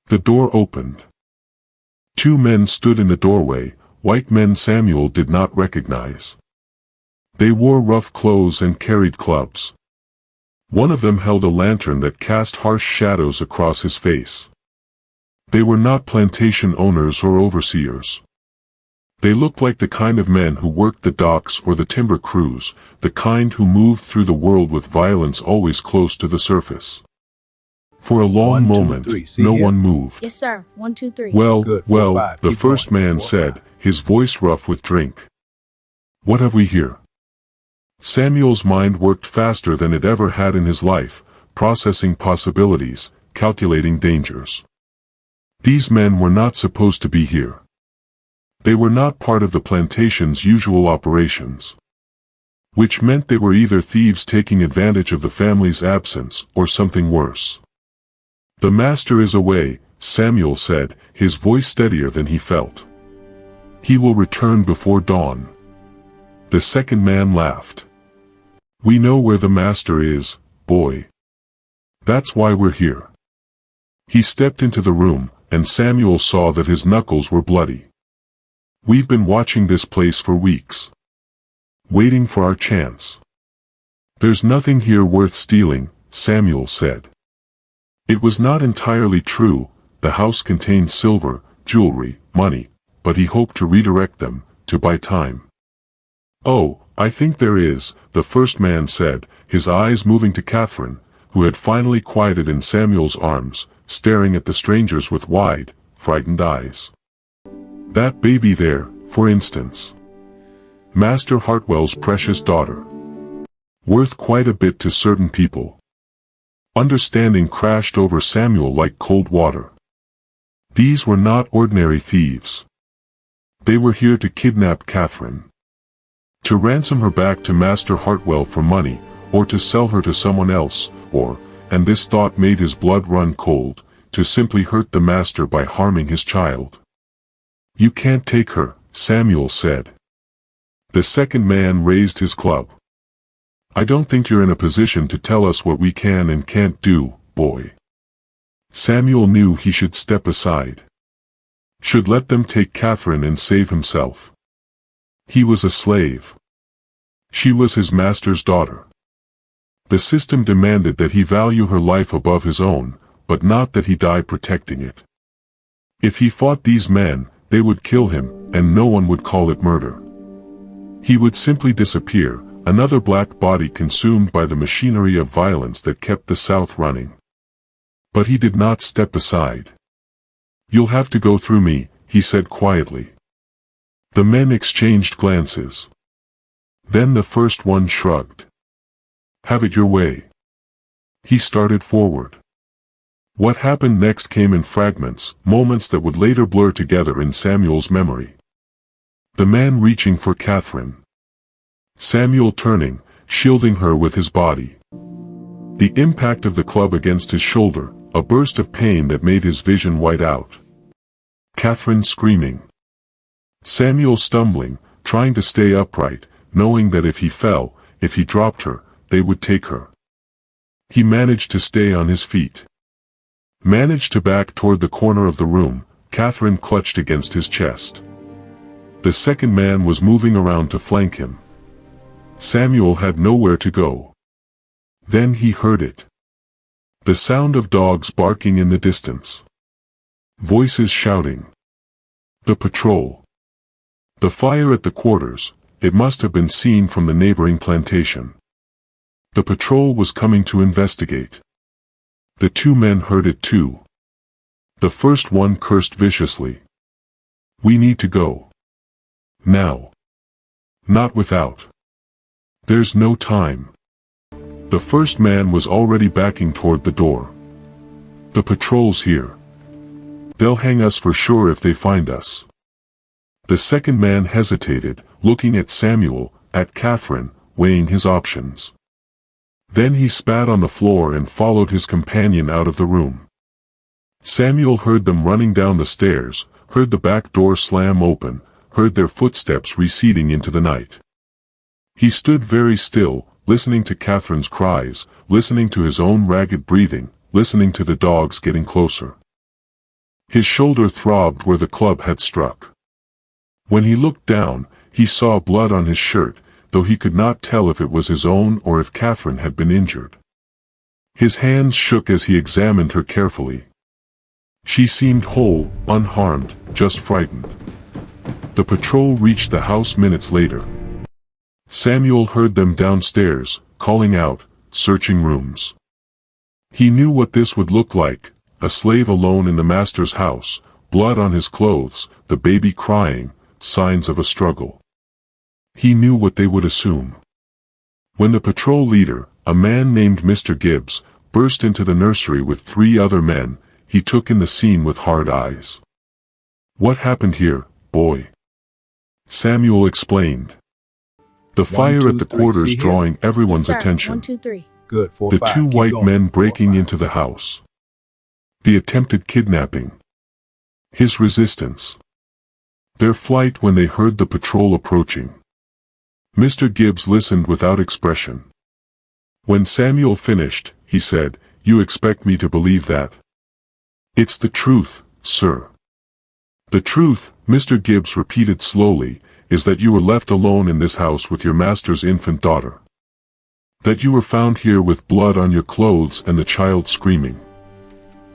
The door opened. Two men stood in the doorway, white men Samuel did not recognize. They wore rough clothes and carried clubs. One of them held a lantern that cast harsh shadows across his face. They were not plantation owners or overseers. They looked like the kind of men who worked the docks or the timber crews, the kind who moved through the world with violence always close to the surface. For a long moment, no one moved. Yes, sir. 1, 2, 3. Well, Good. 4, 5. the Keep first going. man 4, said, 5. his voice rough with drink. What have we here? Samuel's mind worked faster than it ever had in his life, processing possibilities, calculating dangers. These men were not supposed to be here. They were not part of the plantation's usual operations. Which meant they were either thieves taking advantage of the family's absence or something worse. The master is away, Samuel said, his voice steadier than he felt. He will return before dawn. The second man laughed. We know where the master is, boy. That's why we're here. He stepped into the room, and Samuel saw that his knuckles were bloody. We've been watching this place for weeks. Waiting for our chance. There's nothing here worth stealing, Samuel said. It was not entirely true. The house contained silver, jewelry, money, but he hoped to redirect them, to buy time. Oh, I think there is, the first man said, his eyes moving to Catherine, who had finally quieted in Samuel's arms, staring at the strangers with wide, frightened eyes. That baby there, for instance. Master Hartwell's precious daughter. Worth quite a bit to certain people. Understanding crashed over Samuel like cold water. These were not ordinary thieves. They were here to kidnap Catherine. To ransom her back to Master Hartwell for money, or to sell her to someone else, or, and this thought made his blood run cold, to simply hurt the master by harming his child. You can't take her, Samuel said. The second man raised his club. I don't think you're in a position to tell us what we can and can't do, boy. Samuel knew he should step aside. Should let them take Catherine and save himself. He was a slave. She was his master's daughter. The system demanded that he value her life above his own, but not that he die protecting it. If he fought these men, they would kill him, and no one would call it murder. He would simply disappear, another black body consumed by the machinery of violence that kept the South running. But he did not step aside. You'll have to go through me, he said quietly. The men exchanged glances. Then the first one shrugged. Have it your way. He started forward. What happened next came in fragments, moments that would later blur together in Samuel's memory. The man reaching for Catherine. Samuel turning, shielding her with his body. The impact of the club against his shoulder, a burst of pain that made his vision white out. Catherine screaming. Samuel stumbling, trying to stay upright, knowing that if he fell, if he dropped her, they would take her. He managed to stay on his feet. Managed to back toward the corner of the room, Catherine clutched against his chest. The second man was moving around to flank him. Samuel had nowhere to go. Then he heard it. The sound of dogs barking in the distance. Voices shouting. The patrol. The fire at the quarters, it must have been seen from the neighboring plantation. The patrol was coming to investigate. The two men heard it too. The first one cursed viciously. We need to go. Now. Not without. There's no time. The first man was already backing toward the door. The patrol's here. They'll hang us for sure if they find us. The second man hesitated, looking at Samuel, at Catherine, weighing his options. Then he spat on the floor and followed his companion out of the room. Samuel heard them running down the stairs, heard the back door slam open, heard their footsteps receding into the night. He stood very still, listening to Catherine's cries, listening to his own ragged breathing, listening to the dogs getting closer. His shoulder throbbed where the club had struck. When he looked down, he saw blood on his shirt, though he could not tell if it was his own or if Catherine had been injured. His hands shook as he examined her carefully. She seemed whole, unharmed, just frightened. The patrol reached the house minutes later. Samuel heard them downstairs, calling out, searching rooms. He knew what this would look like, a slave alone in the master's house, blood on his clothes, the baby crying, signs of a struggle. He knew what they would assume. When the patrol leader, a man named Mr. Gibbs, burst into the nursery with 3 other men, he took in the scene with hard eyes. "What happened here, boy?" Samuel explained. The fire at the quarters drawing everyone's attention. 1, 2, 3. Good. 4, The 5. 2 Keep white going. men 4, breaking 5. into the house. The attempted kidnapping. His resistance. Their flight when they heard the patrol approaching. Mr. Gibbs listened without expression. When Samuel finished, he said, "You expect me to believe that?" "It's the truth, sir." "The truth," Mr. Gibbs repeated slowly, "is that you were left alone in this house with your master's infant daughter. That you were found here with blood on your clothes and the child screaming.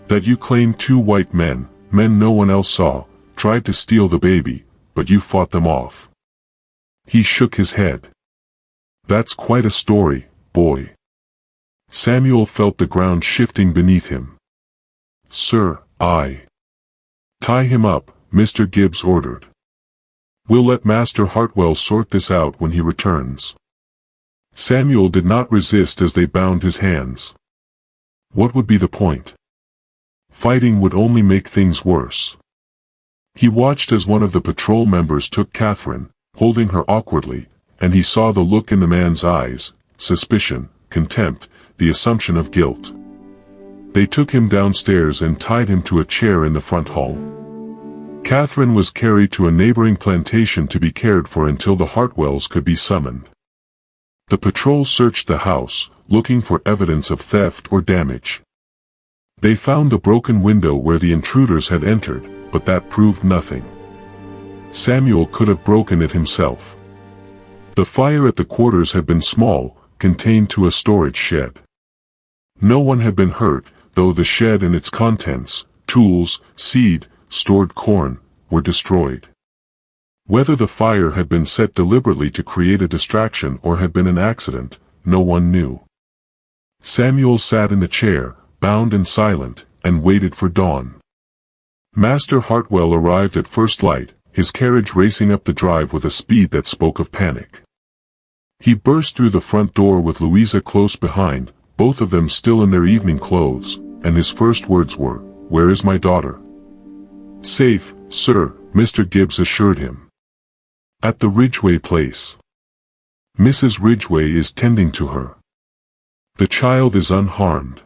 That you claimed 2 white men, men no one else saw, tried to steal the baby, but you fought them off." He shook his head. "That's quite a story, boy." Samuel felt the ground shifting beneath him. "Sir, tie him up," Mr. Gibbs ordered. "We'll let Master Hartwell sort this out when he returns." Samuel did not resist as they bound his hands. What would be the point? Fighting would only make things worse. He watched as one of the patrol members took Catherine, holding her awkwardly, and he saw the look in the man's eyes, suspicion, contempt, the assumption of guilt. They took him downstairs and tied him to a chair in the front hall. Catherine was carried to a neighboring plantation to be cared for until the Hartwells could be summoned. The patrol searched the house, looking for evidence of theft or damage. They found the broken window where the intruders had entered, but that proved nothing. Samuel could have broken it himself. The fire at the quarters had been small, contained to a storage shed. No one had been hurt, though the shed and its contents, tools, seed, stored corn, were destroyed. Whether the fire had been set deliberately to create a distraction or had been an accident, no one knew. Samuel sat in the chair, bound and silent, and waited for dawn. Master Hartwell arrived at first light, his carriage racing up the drive with a speed that spoke of panic. He burst through the front door with Louisa close behind, both of them still in their evening clothes, and his first words were, "Where is my daughter?" "Safe, sir," Mr. Gibbs assured him. "At the Ridgway place. Mrs. Ridgway is tending to her. The child is unharmed."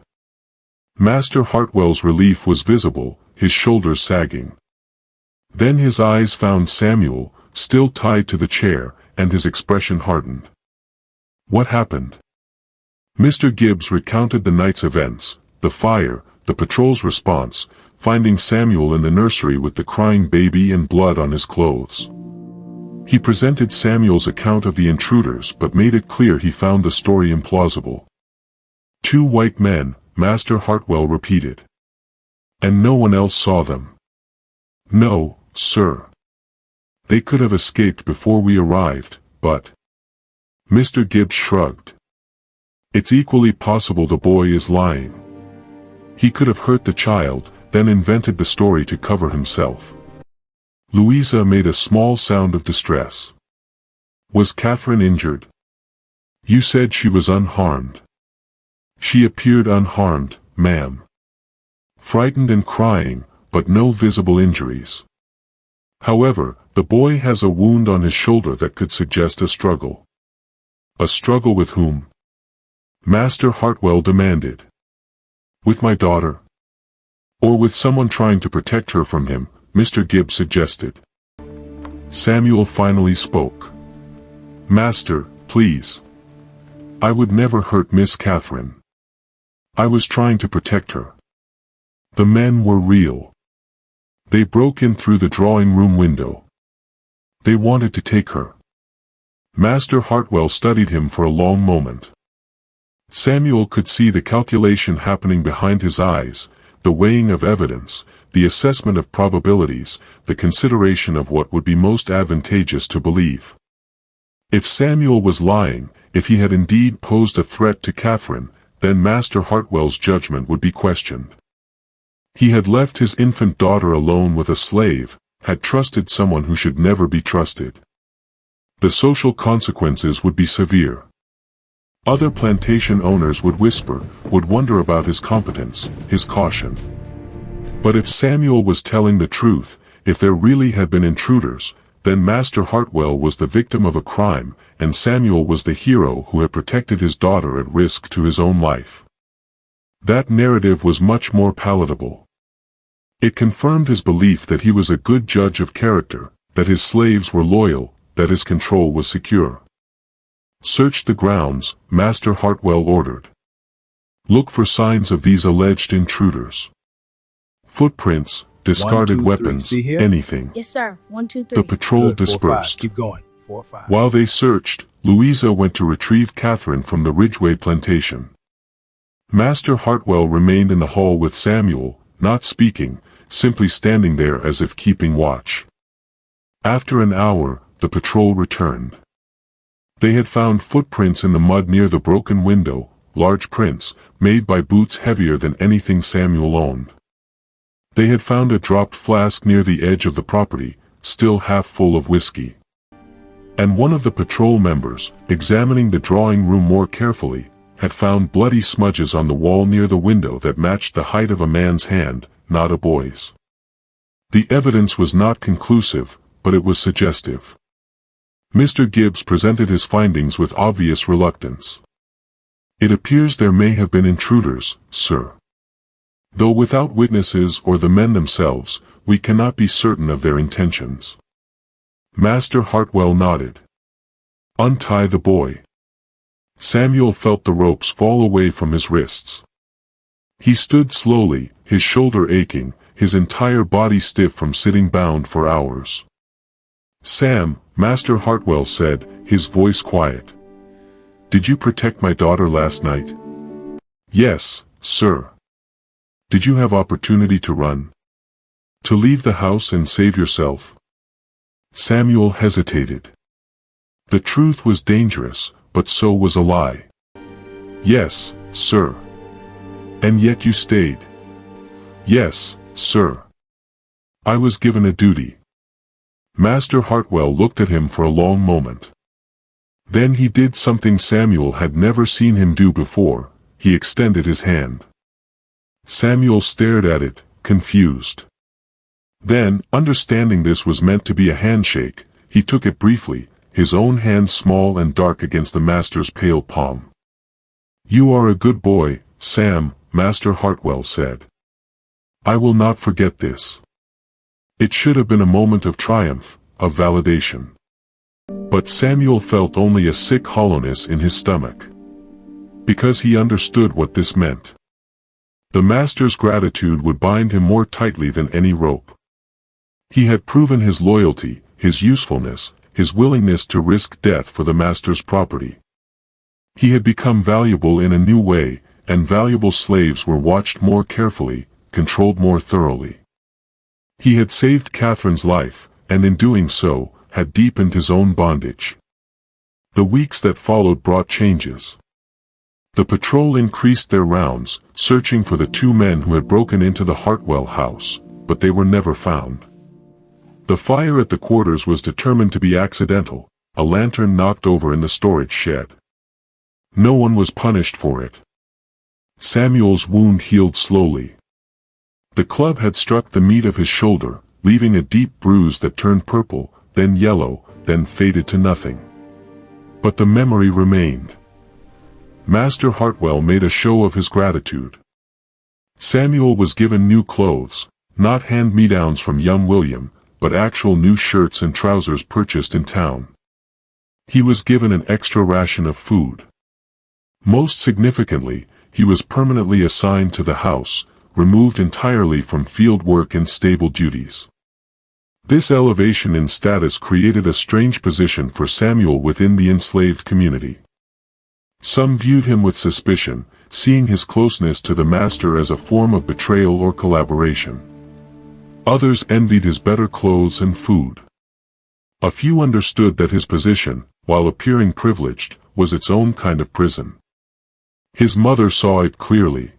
Master Hartwell's relief was visible, his shoulders sagging. Then his eyes found Samuel, still tied to the chair, and his expression hardened. "What happened?" Mr. Gibbs recounted the night's events, the fire, the patrol's response, finding Samuel in the nursery with the crying baby and blood on his clothes. He presented Samuel's account of the intruders but made it clear he found the story implausible. 2 white men, Master Hartwell repeated. "And no one else saw them?" "No, sir. They could have escaped before we arrived, but—" Mr. Gibbs shrugged. "It's equally possible the boy is lying. He could have hurt the child, then invented the story to cover himself." Louisa made a small sound of distress. Was Catherine injured? You said she was unharmed. She appeared unharmed, ma'am. Frightened and crying, but no visible injuries. However, the boy has a wound on his shoulder that could suggest a struggle. A struggle with whom? Master Hartwell demanded. With my daughter? Or with someone trying to protect her from him, Mr. Gibbs suggested. Samuel finally spoke. Master, please. I would never hurt Miss Catherine. I was trying to protect her. The men were real. They broke in through the drawing room window. They wanted to take her. Master Hartwell studied him for a long moment. Samuel could see the calculation happening behind his eyes, the weighing of evidence, the assessment of probabilities, the consideration of what would be most advantageous to believe. If Samuel was lying, if he had indeed posed a threat to Catherine, then Master Hartwell's judgment would be questioned. He had left his infant daughter alone with a slave, had trusted someone who should never be trusted. The social consequences would be severe. Other plantation owners would whisper, would wonder about his competence, his caution. But if Samuel was telling the truth, if there really had been intruders, then Master Hartwell was the victim of a crime, and Samuel was the hero who had protected his daughter at risk to his own life. That narrative was much more palatable. It confirmed his belief that he was a good judge of character, that his slaves were loyal, that his control was secure. Search the grounds, Master Hartwell ordered. Look for signs of these alleged intruders. Footprints, discarded weapons, anything. Yes, sir. 1, 2, 3. The patrol Good, 4, 5. dispersed. Keep going. 4, 5. While they searched, Louisa went to retrieve Catherine from the Ridgeway plantation. Master Hartwell remained in the hall with Samuel, not speaking, simply standing there as if keeping watch. After an hour, the patrol returned. They had found footprints in the mud near the broken window, large prints, made by boots heavier than anything Samuel owned. They had found a dropped flask near the edge of the property, still half full of whiskey. And one of the patrol members, examining the drawing room more carefully, had found bloody smudges on the wall near the window that matched the height of a man's hand, not a boy's. The evidence was not conclusive, but it was suggestive. Mr. Gibbs presented his findings with obvious reluctance. It appears there may have been intruders, sir. Though without witnesses or the men themselves, we cannot be certain of their intentions. Master Hartwell nodded. Untie the boy. Samuel felt the ropes fall away from his wrists. He stood slowly, his shoulder aching, his entire body stiff from sitting bound for hours. Sam, Master Hartwell said, his voice quiet. Did you protect my daughter last night? Yes, sir. Did you have opportunity to run? To leave the house and save yourself? Samuel hesitated. The truth was dangerous, but so was a lie. Yes, sir. And yet you stayed. Yes, sir. I was given a duty. Master Hartwell looked at him for a long moment. Then he did something Samuel had never seen him do before. He extended his hand. Samuel stared at it, confused. Then, understanding this was meant to be a handshake, he took it briefly, his own hand small and dark against the master's pale palm. You are a good boy, Sam, Master Hartwell said. I will not forget this. It should have been a moment of triumph, of validation. But Samuel felt only a sick hollowness in his stomach. Because he understood what this meant. The master's gratitude would bind him more tightly than any rope. He had proven his loyalty, his usefulness, his willingness to risk death for the master's property. He had become valuable in a new way, and valuable slaves were watched more carefully, controlled more thoroughly. He had saved Catherine's life, and in doing so, had deepened his own bondage. The weeks that followed brought changes. The patrol increased their rounds, searching for the two men who had broken into the Hartwell house, but they were never found. The fire at the quarters was determined to be accidental, a lantern knocked over in the storage shed. No one was punished for it. Samuel's wound healed slowly. The club had struck the meat of his shoulder, leaving a deep bruise that turned purple, then yellow, then faded to nothing. But the memory remained. Master Hartwell made a show of his gratitude. Samuel was given new clothes, not hand-me-downs from young William, but actual new shirts and trousers purchased in town. He was given an extra ration of food. Most significantly, he was permanently assigned to the house, removed entirely from field work and stable duties. This elevation in status created a strange position for Samuel within the enslaved community. Some viewed him with suspicion, seeing his closeness to the master as a form of betrayal or collaboration. Others envied his better clothes and food. A few understood that his position, while appearing privileged, was its own kind of prison. His mother saw it clearly.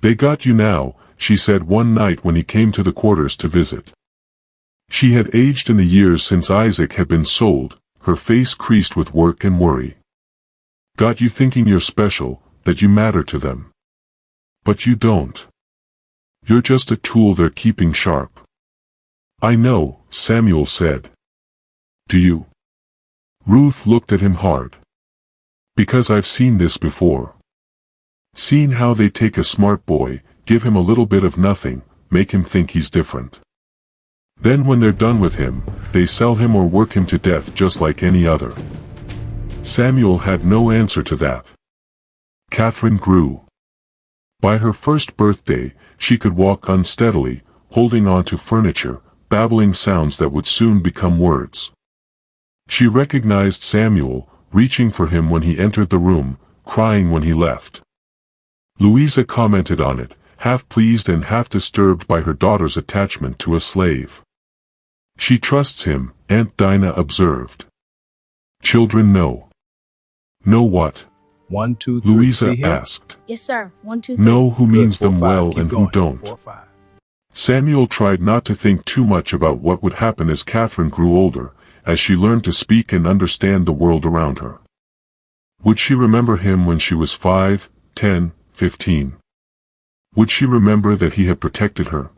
"They got you now," she said one night when he came to the quarters to visit. She had aged in the years since Isaac had been sold, her face creased with work and worry. "Got you thinking you're special, that you matter to them. But you don't. You're just a tool they're keeping sharp." "I know," Samuel said. "Do you?" Ruth looked at him hard. "Because I've seen this before. Seen how they take a smart boy, give him a little bit of nothing, make him think he's different. Then when they're done with him, they sell him or work him to death just like any other." Samuel had no answer to that. Catherine grew. By her first birthday, she could walk unsteadily, holding on to furniture, babbling sounds that would soon become words. She recognized Samuel, reaching for him when he entered the room, crying when he left. Louisa commented on it, half pleased and half disturbed by her daughter's attachment to a slave. "She trusts him," Aunt Dinah observed. "Children know." "Know what?" 1, 2, 3. Louisa asked. Yes, sir. 1, 2, 3. "Know who means Good, 4, them 5. well Keep and who going. don't." 4, 5. Samuel tried not to think too much about what would happen as Catherine grew older, as she learned to speak and understand the world around her. Would she remember him when she was 5, 10, 15? Would she remember that he had protected her?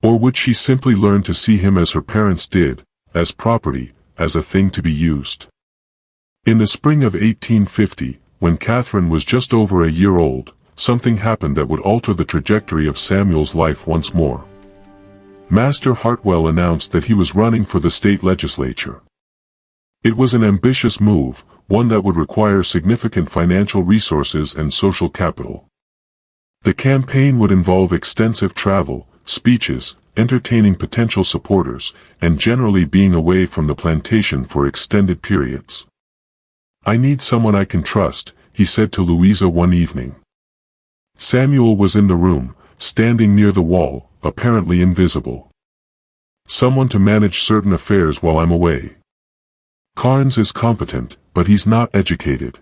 Or would she simply learn to see him as her parents did, as property, as a thing to be used? In the spring of 1850, when Catherine was just over a year old, something happened that would alter the trajectory of Samuel's life once more. Master Hartwell announced that he was running for the state legislature. It was an ambitious move, one that would require significant financial resources and social capital. The campaign would involve extensive travel, speeches, entertaining potential supporters, and generally being away from the plantation for extended periods. "I need someone I can trust," he said to Louisa one evening. Samuel was in the room, standing near the wall, apparently invisible. "Someone to manage certain affairs while I'm away. Carnes is competent, but he's not educated.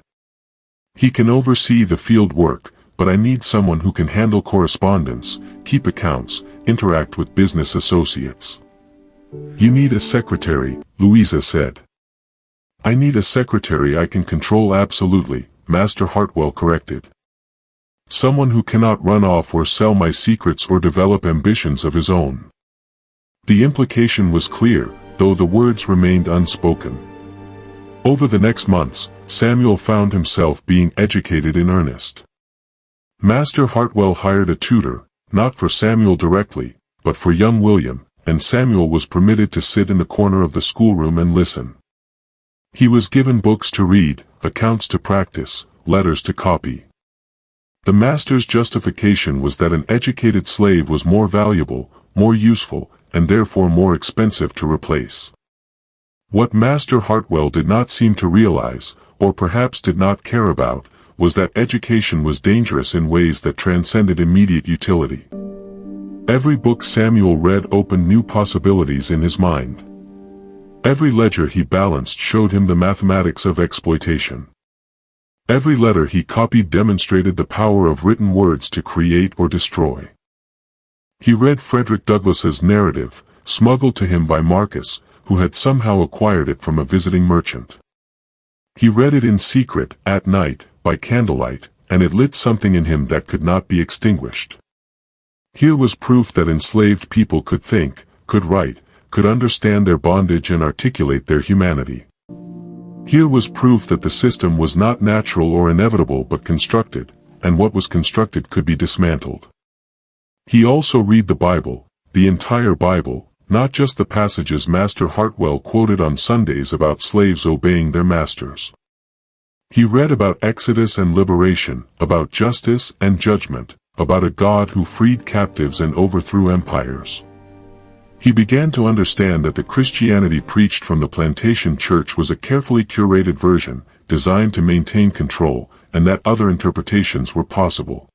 He can oversee the field work, but I need someone who can handle correspondence, keep accounts, interact with business associates." "You need a secretary," Louisa said. "I need a secretary I can control absolutely," Master Hartwell corrected. "Someone who cannot run off or sell my secrets or develop ambitions of his own." The implication was clear, though the words remained unspoken. Over the next months, Samuel found himself being educated in earnest. Master Hartwell hired a tutor, not for Samuel directly, but for young William, and Samuel was permitted to sit in the corner of the schoolroom and listen. He was given books to read, accounts to practice, letters to copy. The master's justification was that an educated slave was more valuable, more useful, and therefore more expensive to replace. What Master Hartwell did not seem to realize, or perhaps did not care about, was that education was dangerous in ways that transcended immediate utility. Every book Samuel read opened new possibilities in his mind. Every ledger he balanced showed him the mathematics of exploitation. Every letter he copied demonstrated the power of written words to create or destroy. He read Frederick Douglass's narrative, smuggled to him by Marcus, who had somehow acquired it from a visiting merchant. He read it in secret, at night, by candlelight, and it lit something in him that could not be extinguished. Here was proof that enslaved people could think, could write, could understand their bondage and articulate their humanity. Here was proof that the system was not natural or inevitable but constructed, and what was constructed could be dismantled. He also read the Bible, the entire Bible, not just the passages Master Hartwell quoted on Sundays about slaves obeying their masters. He read about Exodus and liberation, about justice and judgment, about a God who freed captives and overthrew empires. He began to understand that the Christianity preached from the plantation church was a carefully curated version, designed to maintain control, and that other interpretations were possible.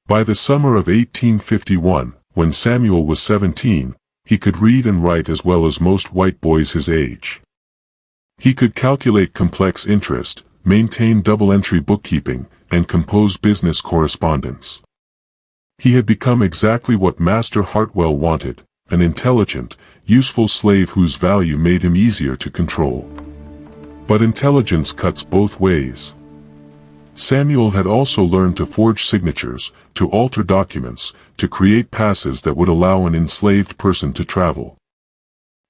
By the summer of 1851, when Samuel was 17, he could read and write as well as most white boys his age. He could calculate complex interest, maintain double-entry bookkeeping, and compose business correspondence. He had become exactly what Master Hartwell wanted, an intelligent, useful slave whose value made him easier to control. But intelligence cuts both ways. Samuel had also learned to forge signatures, to alter documents, to create passes that would allow an enslaved person to travel.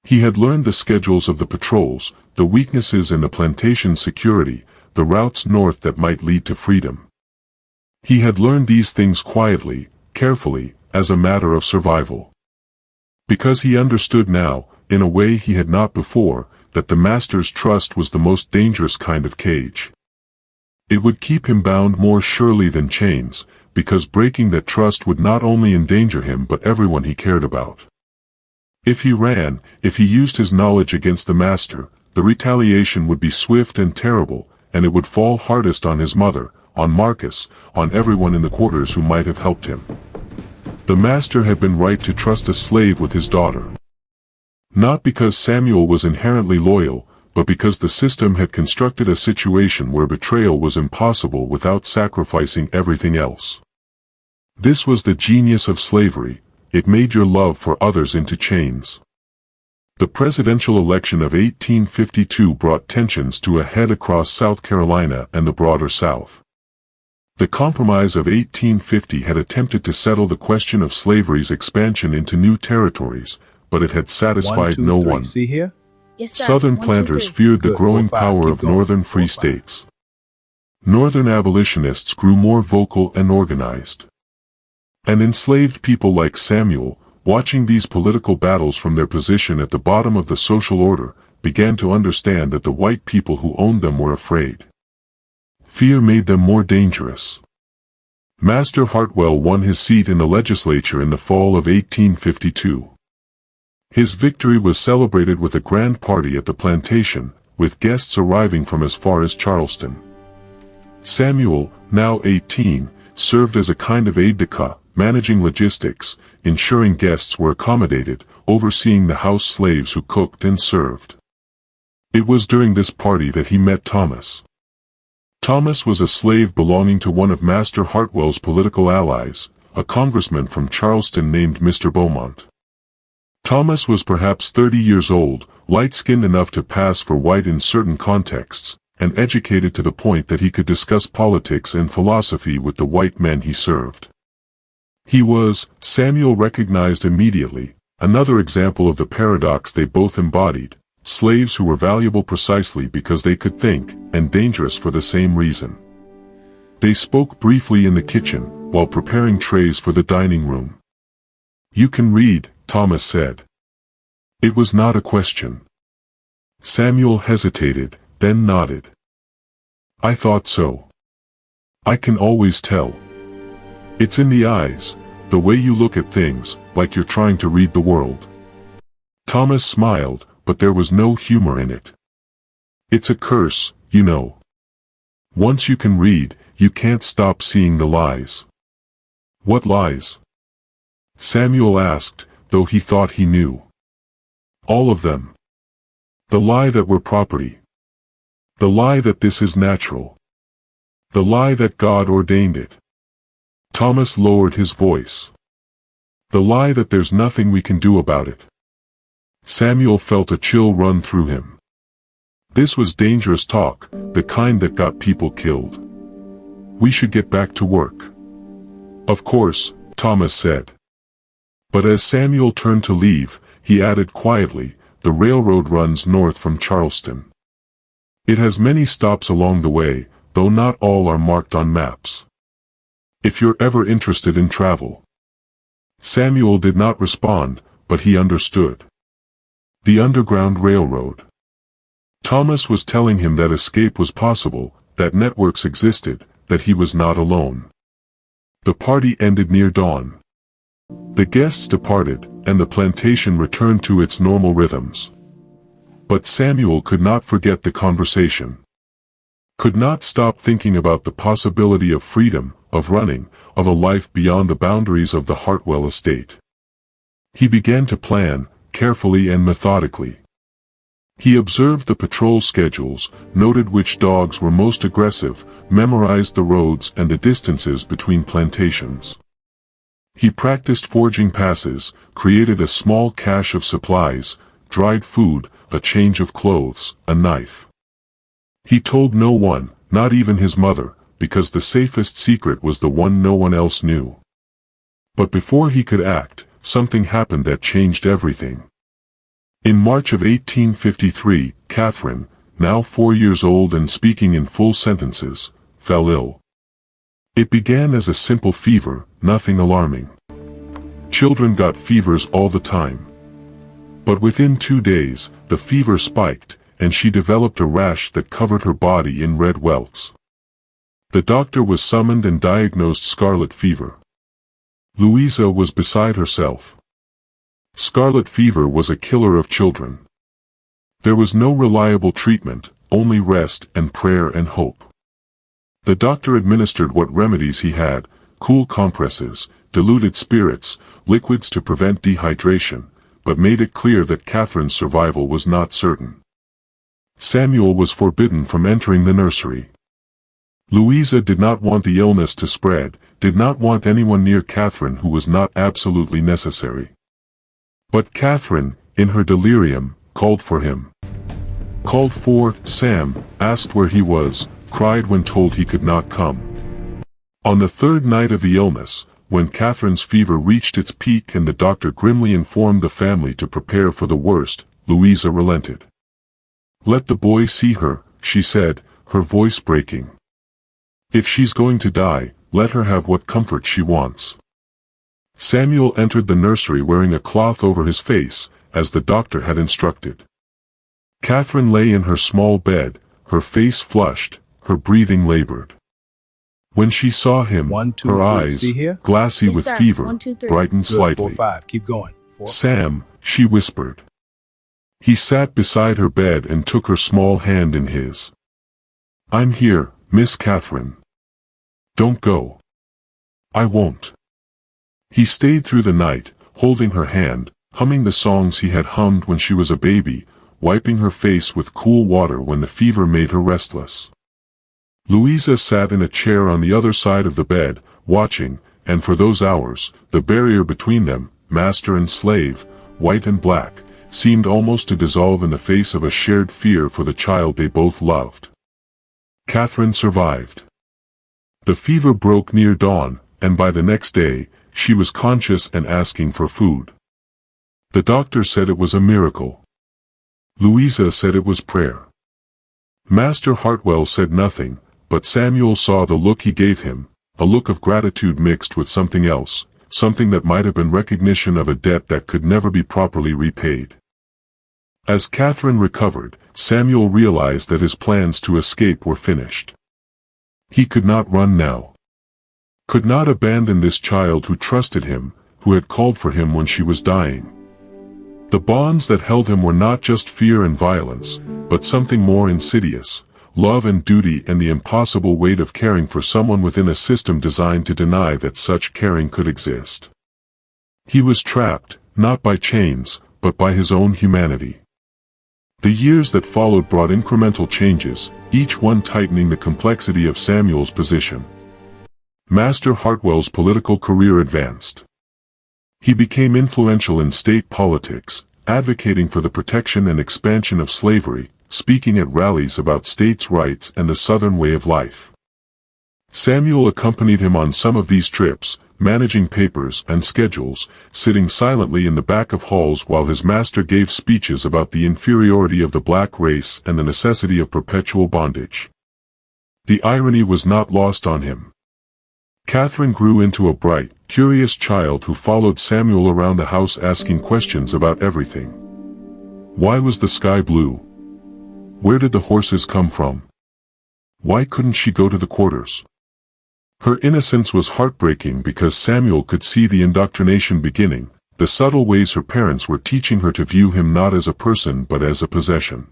He had learned the schedules of the patrols, the weaknesses in the plantation security, the routes north that might lead to freedom. He had learned these things quietly, carefully, as a matter of survival. Because he understood now, in a way he had not before, that the master's trust was the most dangerous kind of cage. It would keep him bound more surely than chains, because breaking that trust would not only endanger him but everyone he cared about. If he ran, if he used his knowledge against the master, the retaliation would be swift and terrible, and it would fall hardest on his mother, on Marcus, on everyone in the quarters who might have helped him. The master had been right to trust a slave with his daughter. Not because Samuel was inherently loyal, but because the system had constructed a situation where betrayal was impossible without sacrificing everything else. This was the genius of slavery. It made your love for others into chains. The presidential election of 1852 brought tensions to a head across South Carolina and the broader South. The Compromise of 1850 had attempted to settle the question of slavery's expansion into new territories, but it had satisfied no one. See here? Yes, sir. Southern 1, 2, planters 3. feared the Good. growing 4, 5. power Keep of going. northern free 4, 5. states. Northern abolitionists grew more vocal and organized. And enslaved people like Samuel, watching these political battles from their position at the bottom of the social order, began to understand that the white people who owned them were afraid. Fear made them more dangerous. Master Hartwell won his seat in the legislature in the fall of 1852. His victory was celebrated with a grand party at the plantation, with guests arriving from as far as Charleston. Samuel, now 18, served as a kind of aide-de-camp, managing logistics, ensuring guests were accommodated, overseeing the house slaves who cooked and served. It was during this party that he met Thomas. Thomas was a slave belonging to one of Master Hartwell's political allies, a congressman from Charleston named Mr. Beaumont. Thomas was perhaps 30 years old, light-skinned enough to pass for white in certain contexts, and educated to the point that he could discuss politics and philosophy with the white men he served. He was, Samuel recognized immediately, another example of the paradox they both embodied, slaves who were valuable precisely because they could think, and dangerous for the same reason. They spoke briefly in the kitchen, while preparing trays for the dining room. "You can read," Thomas said. It was not a question. Samuel hesitated, then nodded. "I thought so. I can always tell. It's in the eyes, the way you look at things, like you're trying to read the world." Thomas smiled, but there was no humor in it. "It's a curse, you know. Once you can read, you can't stop seeing the lies." "What lies?" Samuel asked, though he thought he knew. "All of them. The lie that we're property. The lie that this is natural. The lie that God ordained it." Thomas lowered his voice. "The lie that there's nothing we can do about it. Samuel felt a chill run through him. This was dangerous talk, the kind that got people killed. We should get back to work. Of course, Thomas said. But as Samuel turned to leave, he added quietly, the railroad runs north from Charleston. It has many stops along the way, though not all are marked on maps. If you're ever interested in travel. Samuel did not respond, but he understood. The Underground Railroad. Thomas was telling him that escape was possible, that networks existed, that he was not alone. The party ended near dawn. The guests departed, and the plantation returned to its normal rhythms. But Samuel could not forget the conversation. Could not stop thinking about the possibility of freedom, of running, of a life beyond the boundaries of the Hartwell estate. He began to plan, carefully and methodically. He observed the patrol schedules, noted which dogs were most aggressive, memorized the roads and the distances between plantations. He practiced forging passes, created a small cache of supplies, dried food, a change of clothes, a knife. He told no one, not even his mother, because the safest secret was the one no one else knew. But before he could act, something happened that changed everything. In March of 1853, Catherine, now 4 years old and speaking in full sentences, fell ill. It began as a simple fever, nothing alarming. Children got fevers all the time. But within 2 days, the fever spiked, and she developed a rash that covered her body in red welts. The doctor was summoned and diagnosed scarlet fever. Louisa was beside herself. Scarlet fever was a killer of children. There was no reliable treatment, only rest and prayer and hope. The doctor administered what remedies he had, cool compresses, diluted spirits, liquids to prevent dehydration, but made it clear that Catherine's survival was not certain. Samuel was forbidden from entering the nursery. Louisa did not want the illness to spread, did not want anyone near Catherine who was not absolutely necessary. But Catherine, in her delirium, called for him. Called for Sam, asked where he was, cried when told he could not come. On the third night of the illness, when Catherine's fever reached its peak and the doctor grimly informed the family to prepare for the worst, Louisa relented. "Let the boy see her," she said, her voice breaking. "If she's going to die, let her have what comfort she wants." Samuel entered the nursery wearing a cloth over his face, as the doctor had instructed. Catherine lay in her small bed, her face flushed, her breathing labored. When she saw him, her eyes, glassy Yes, with sir. fever, 1, 2, 3. brightened Good, slightly. 4, 5. Keep going. 4. "Sam," she whispered. He sat beside her bed and took her small hand in his. "I'm here, Miss Catherine. Don't go." "I won't." He stayed through the night, holding her hand, humming the songs he had hummed when she was a baby, wiping her face with cool water when the fever made her restless. Louisa sat in a chair on the other side of the bed, watching, and for those hours, the barrier between them, master and slave, white and black, seemed almost to dissolve in the face of a shared fear for the child they both loved. Catherine survived. The fever broke near dawn, and by the next day, she was conscious and asking for food. The doctor said it was a miracle. Louisa said it was prayer. Master Hartwell said nothing, but Samuel saw the look he gave him, a look of gratitude mixed with something else, something that might have been recognition of a debt that could never be properly repaid. As Catherine recovered, Samuel realized that his plans to escape were finished. He could not run now. Could not abandon this child who trusted him, who had called for him when she was dying. The bonds that held him were not just fear and violence, but something more insidious, love and duty and the impossible weight of caring for someone within a system designed to deny that such caring could exist. He was trapped, not by chains, but by his own humanity. The years that followed brought incremental changes, each one tightening the complexity of Samuel's position. Master Hartwell's political career advanced. He became influential in state politics, advocating for the protection and expansion of slavery, speaking at rallies about states' rights and the Southern way of life. Samuel accompanied him on some of these trips, managing papers and schedules, sitting silently in the back of halls while his master gave speeches about the inferiority of the black race and the necessity of perpetual bondage. The irony was not lost on him. Catherine grew into a bright, curious child who followed Samuel around the house asking questions about everything. Why was the sky blue? Where did the horses come from? Why couldn't she go to the quarters? Her innocence was heartbreaking because Samuel could see the indoctrination beginning, the subtle ways her parents were teaching her to view him not as a person but as a possession.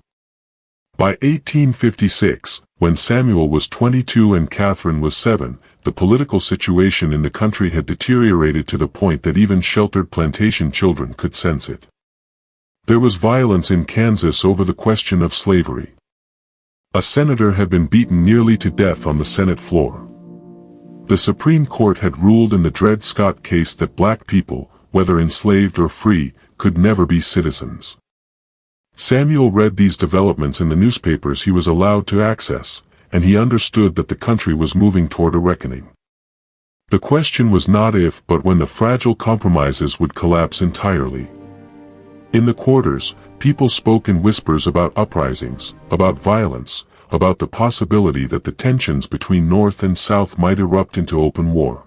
By 1856, when Samuel was 22 and Catherine was 7, the political situation in the country had deteriorated to the point that even sheltered plantation children could sense it. There was violence in Kansas over the question of slavery. A senator had been beaten nearly to death on the Senate floor. The Supreme Court had ruled in the Dred Scott case that black people, whether enslaved or free, could never be citizens. Samuel read these developments in the newspapers he was allowed to access, and he understood that the country was moving toward a reckoning. The question was not if but when the fragile compromises would collapse entirely. In the quarters, people spoke in whispers about uprisings, about violence, about the possibility that the tensions between North and South might erupt into open war.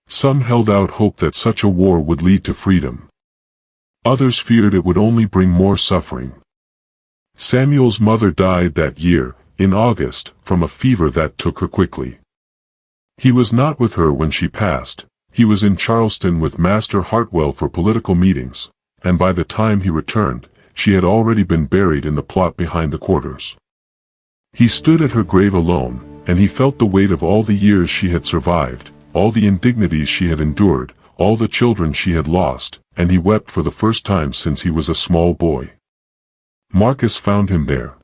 Some held out hope that such a war would lead to freedom. Others feared it would only bring more suffering. Samuel's mother died that year, in August, from a fever that took her quickly. He was not with her when she passed. He was in Charleston with Master Hartwell for political meetings, and by the time he returned, she had already been buried in the plot behind the quarters. He stood at her grave alone, and he felt the weight of all the years she had survived, all the indignities she had endured, all the children she had lost, and he wept for the first time since he was a small boy. Marcus found him there.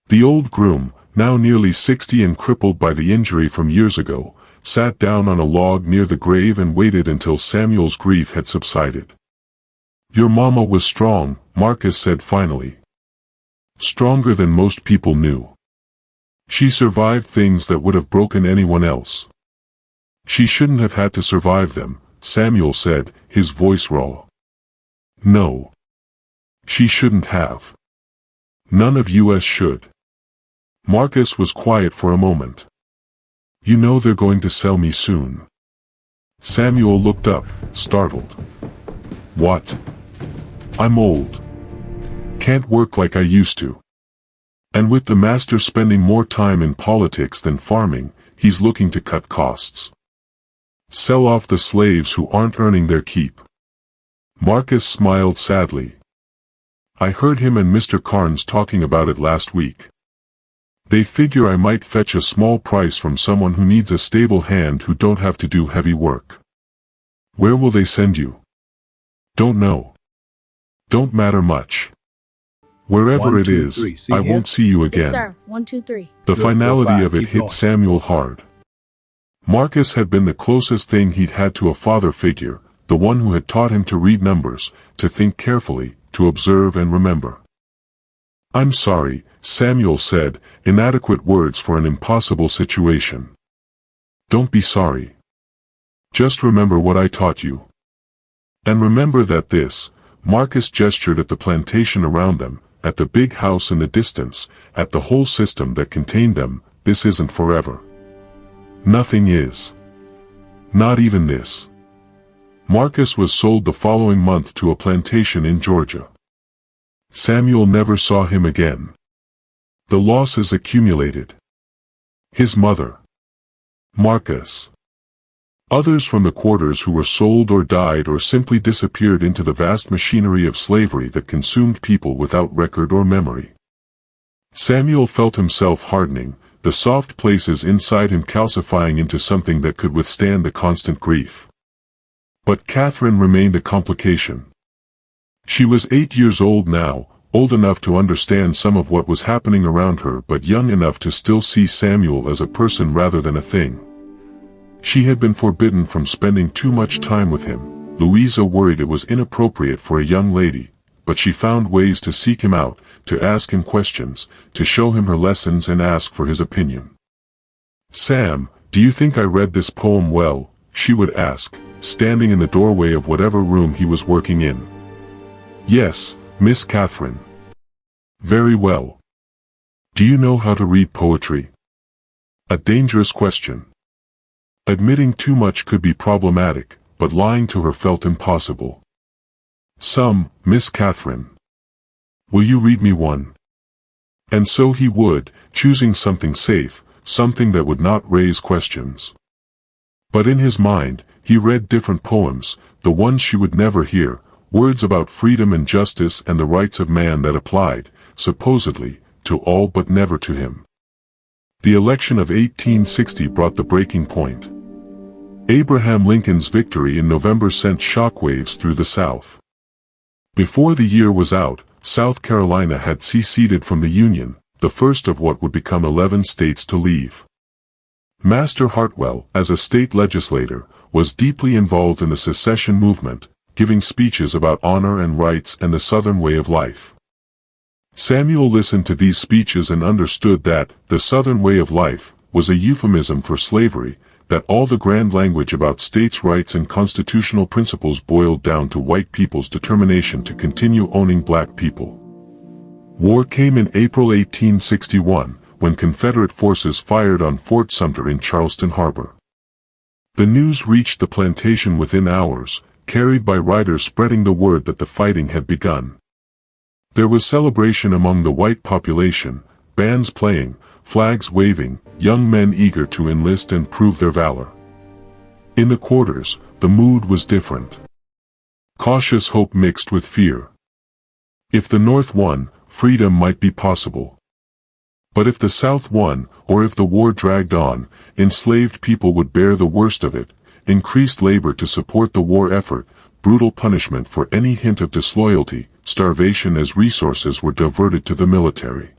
The old groom, now nearly 60 and crippled by the injury from years ago, sat down on a log near the grave and waited until Samuel's grief had subsided. "Your mama was strong," Marcus said finally. "Stronger than most people knew. She survived things that would have broken anyone else. She shouldn't have had to survive them," Samuel said, his voice raw. "No. She shouldn't have. None of us should." Marcus was quiet for a moment. "You know they're going to sell me soon." Samuel looked up, startled. "What? I'm old. Can't work like I used to. And with the master spending more time in politics than farming, he's looking to cut costs. Sell off the slaves who aren't earning their keep." Marcus smiled sadly. "I heard him and Mr. Carnes talking about it last week. They figure I might fetch a small price from someone who needs a stable hand who don't have to do heavy work." "Where will they send you?" "Don't know. Don't matter much. Wherever it is, I won't see you again." Yes, sir. 1, 2, 3. The finality of it hit Samuel hard. Marcus had been the closest thing he'd had to a father figure, the one who had taught him to read numbers, to think carefully, to observe and remember. "I'm sorry," Samuel said, inadequate words for an impossible situation. "Don't be sorry. Just remember what I taught you. And remember that this," Marcus gestured at the plantation around them, at the big house in the distance, at the whole system that contained them, "this isn't forever. Nothing is. Not even this." Marcus was sold the following month to a plantation in Georgia. Samuel never saw him again. The losses accumulated. His mother. Marcus. Others from the quarters who were sold or died or simply disappeared into the vast machinery of slavery that consumed people without record or memory. Samuel felt himself hardening, the soft places inside him calcifying into something that could withstand the constant grief. But Catherine remained a complication. She was 8 years old now, old enough to understand some of what was happening around her but young enough to still see Samuel as a person rather than a thing. She had been forbidden from spending too much time with him. Louisa worried it was inappropriate for a young lady, but she found ways to seek him out, to ask him questions, to show him her lessons and ask for his opinion. "Sam, do you think I read this poem well?" she would ask, standing in the doorway of whatever room he was working in. "Yes, Miss Catherine." "Very well. Do you know how to read poetry?" A dangerous question. Admitting too much could be problematic, but lying to her felt impossible. "Some, Miss Catherine." "Will you read me one?" And so he would, choosing something safe, something that would not raise questions. But in his mind, he read different poems, the ones she would never hear, words about freedom and justice and the rights of man that applied, supposedly, to all but never to him. The election of 1860 brought the breaking point. Abraham Lincoln's victory in November sent shockwaves through the South. Before the year was out, South Carolina had seceded from the Union, the first of what would become 11 states to leave. Master Hartwell, as a state legislator, was deeply involved in the secession movement, giving speeches about honor and rights and the Southern way of life. Samuel listened to these speeches and understood that the Southern way of life was a euphemism for slavery, that all the grand language about states' rights and constitutional principles boiled down to white people's determination to continue owning black people. War came in April 1861, when Confederate forces fired on Fort Sumter in Charleston Harbor. The news reached the plantation within hours, carried by riders spreading the word that the fighting had begun. There was celebration among the white population, bands playing, flags waving, young men eager to enlist and prove their valor. In the quarters, the mood was different. Cautious hope mixed with fear. If the North won, freedom might be possible. But if the South won, or if the war dragged on, enslaved people would bear the worst of it: increased labor to support the war effort, brutal punishment for any hint of disloyalty, starvation as resources were diverted to the military.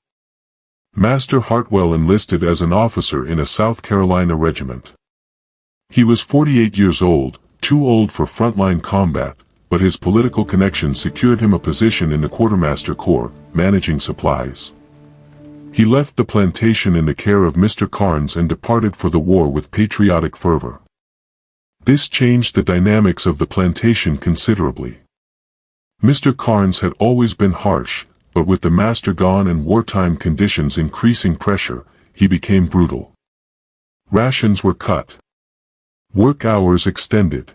Master Hartwell enlisted as an officer in a South Carolina regiment. He was 48 years old, too old for frontline combat, but his political connections secured him a position in the Quartermaster Corps, managing supplies. He left the plantation in the care of Mr. Carnes and departed for the war with patriotic fervor. This changed the dynamics of the plantation considerably. Mr. Carnes had always been harsh, but with the master gone and wartime conditions increasing pressure, he became brutal. Rations were cut. Work hours extended.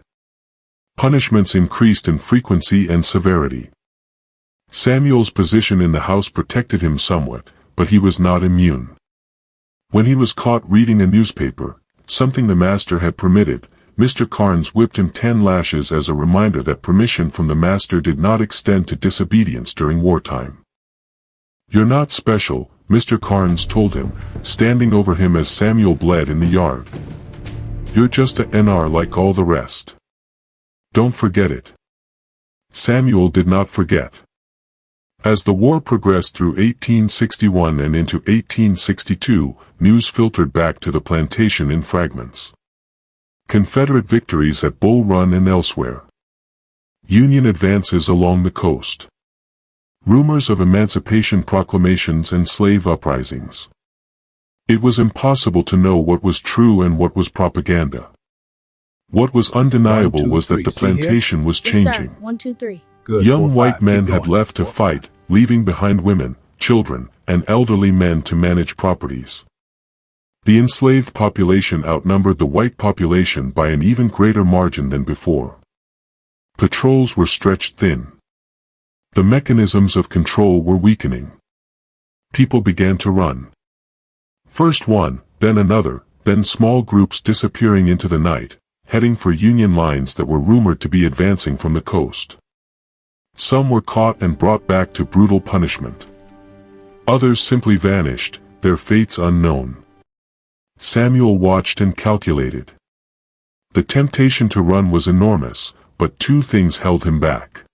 Punishments increased in frequency and severity. Samuel's position in the house protected him somewhat, but he was not immune. When he was caught reading a newspaper, something the master had permitted, Mr. Carnes whipped him 10 lashes as a reminder that permission from the master did not extend to disobedience during wartime. "You're not special," Mr. Carnes told him, standing over him as Samuel bled in the yard. "You're just a NR like all the rest. Don't forget it." Samuel did not forget. As the war progressed through 1861 and into 1862, news filtered back to the plantation in fragments. Confederate victories at Bull Run and elsewhere. Union advances along the coast. Rumors of emancipation proclamations and slave uprisings. It was impossible to know what was true and what was propaganda. What was undeniable was that the plantation was changing. Yes, sir. 1, 2, 3. Good. Young 4, white 5. men Keep had going. left to 4, 5. fight, leaving behind women, children, and elderly men to manage properties. The enslaved population outnumbered the white population by an even greater margin than before. Patrols were stretched thin. The mechanisms of control were weakening. People began to run. First one, then another, then small groups disappearing into the night, heading for Union lines that were rumored to be advancing from the coast. Some were caught and brought back to brutal punishment. Others simply vanished, their fates unknown. Samuel watched and calculated. The temptation to run was enormous, but two things held him back.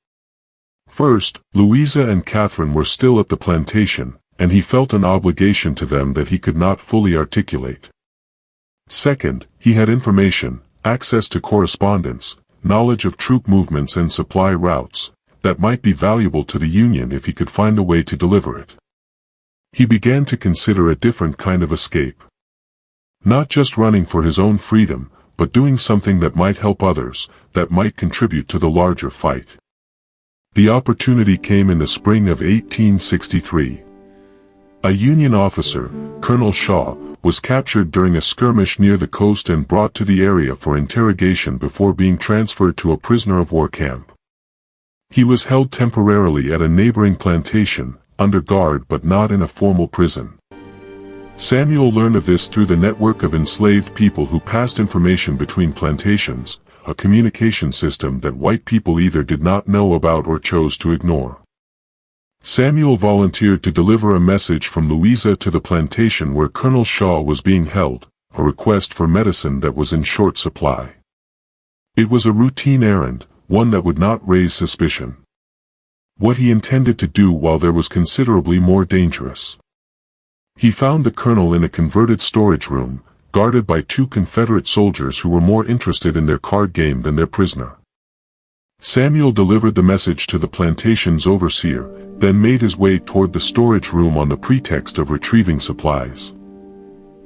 First, Louisa and Catherine were still at the plantation, and he felt an obligation to them that he could not fully articulate. Second, he had information, access to correspondence, knowledge of troop movements and supply routes, that might be valuable to the Union if he could find a way to deliver it. He began to consider a different kind of escape. Not just running for his own freedom, but doing something that might help others, that might contribute to the larger fight. The opportunity came in the spring of 1863. A Union officer, Colonel Shaw, was captured during a skirmish near the coast and brought to the area for interrogation before being transferred to a prisoner of war camp. He was held temporarily at a neighboring plantation, under guard but not in a formal prison. Samuel learned of this through the network of enslaved people who passed information between plantations, a communication system that white people either did not know about or chose to ignore. Samuel volunteered to deliver a message from Louisa to the plantation where Colonel Shaw was being held, a request for medicine that was in short supply. It was a routine errand, one that would not raise suspicion. What he intended to do while there was considerably more dangerous. He found the colonel in a converted storage room, guarded by 2 Confederate soldiers who were more interested in their card game than their prisoner. Samuel delivered the message to the plantation's overseer, then made his way toward the storage room on the pretext of retrieving supplies.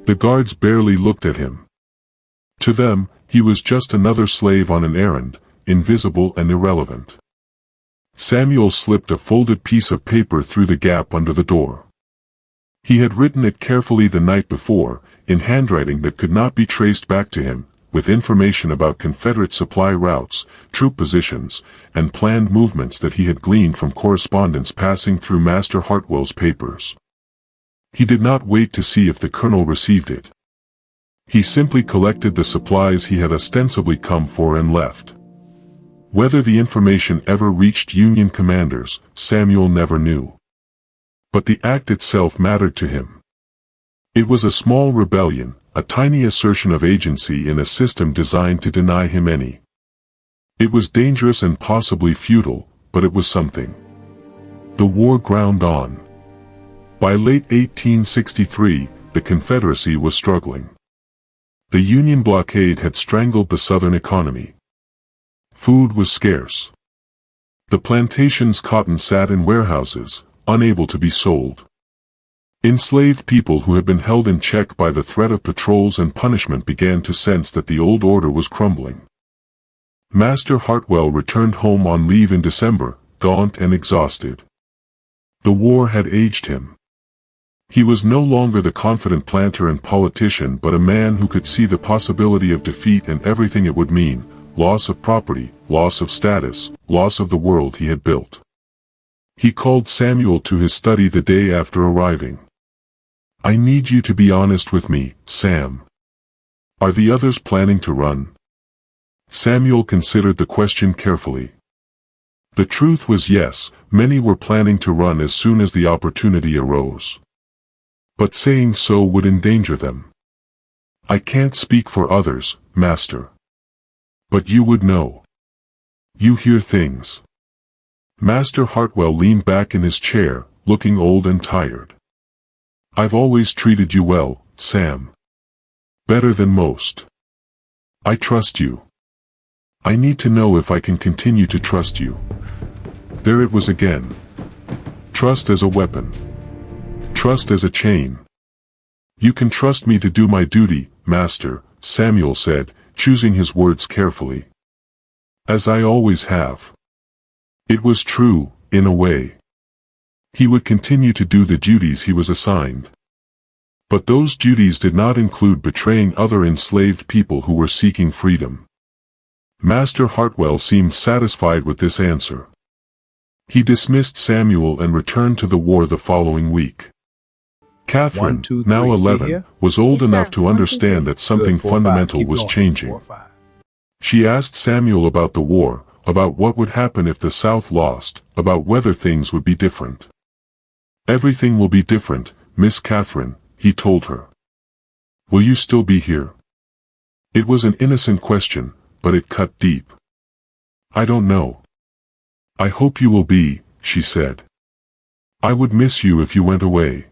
The guards barely looked at him. To them, he was just another slave on an errand, invisible and irrelevant. Samuel slipped a folded piece of paper through the gap under the door. He had written it carefully the night before, in handwriting that could not be traced back to him, with information about Confederate supply routes, troop positions, and planned movements that he had gleaned from correspondence passing through Master Hartwell's papers. He did not wait to see if the colonel received it. He simply collected the supplies he had ostensibly come for and left. Whether the information ever reached Union commanders, Samuel never knew. But the act itself mattered to him. It was a small rebellion, a tiny assertion of agency in a system designed to deny him any. It was dangerous and possibly futile, but it was something. The war ground on. By late 1863, the Confederacy was struggling. The Union blockade had strangled the Southern economy. Food was scarce. The plantation's cotton sat in warehouses, unable to be sold. Enslaved people who had been held in check by the threat of patrols and punishment began to sense that the old order was crumbling. Master Hartwell returned home on leave in December, gaunt and exhausted. The war had aged him. He was no longer the confident planter and politician but a man who could see the possibility of defeat and everything it would mean, loss of property, loss of status, loss of the world he had built. He called Samuel to his study the day after arriving. "I need you to be honest with me, Sam. Are the others planning to run?" Samuel considered the question carefully. The truth was yes, many were planning to run as soon as the opportunity arose. But saying so would endanger them. "I can't speak for others, Master. But you would know. You hear things." Master Hartwell leaned back in his chair, looking old and tired. "I've always treated you well, Sam. Better than most. I trust you. I need to know if I can continue to trust you." There it was again. Trust as a weapon. Trust as a chain. "You can trust me to do my duty, Master," Samuel said, choosing his words carefully. "As I always have." It was true, in a way. He would continue to do the duties he was assigned. But those duties did not include betraying other enslaved people who were seeking freedom. Master Hartwell seemed satisfied with this answer. He dismissed Samuel and returned to the war the following week. Catherine, now 11, was old enough to understand that something fundamental was changing. She asked Samuel about the war, about what would happen if the South lost, about whether things would be different. "Everything will be different, Miss Catherine," he told her. "Will you still be here?" It was an innocent question, but it cut deep. "I don't know. I hope you will be," she said. "I would miss you if you went away."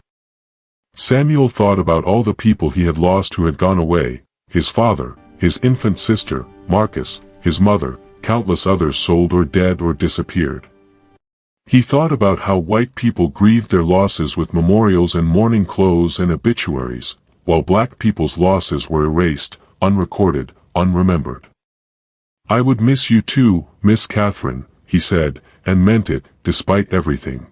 Samuel thought about all the people he had lost who had gone away, his father, his infant sister, Marcus, his mother, countless others sold or dead or disappeared. He thought about how white people grieved their losses with memorials and mourning clothes and obituaries, while black people's losses were erased, unrecorded, unremembered. "I would miss you too, Miss Catherine," he said, and meant it, despite everything.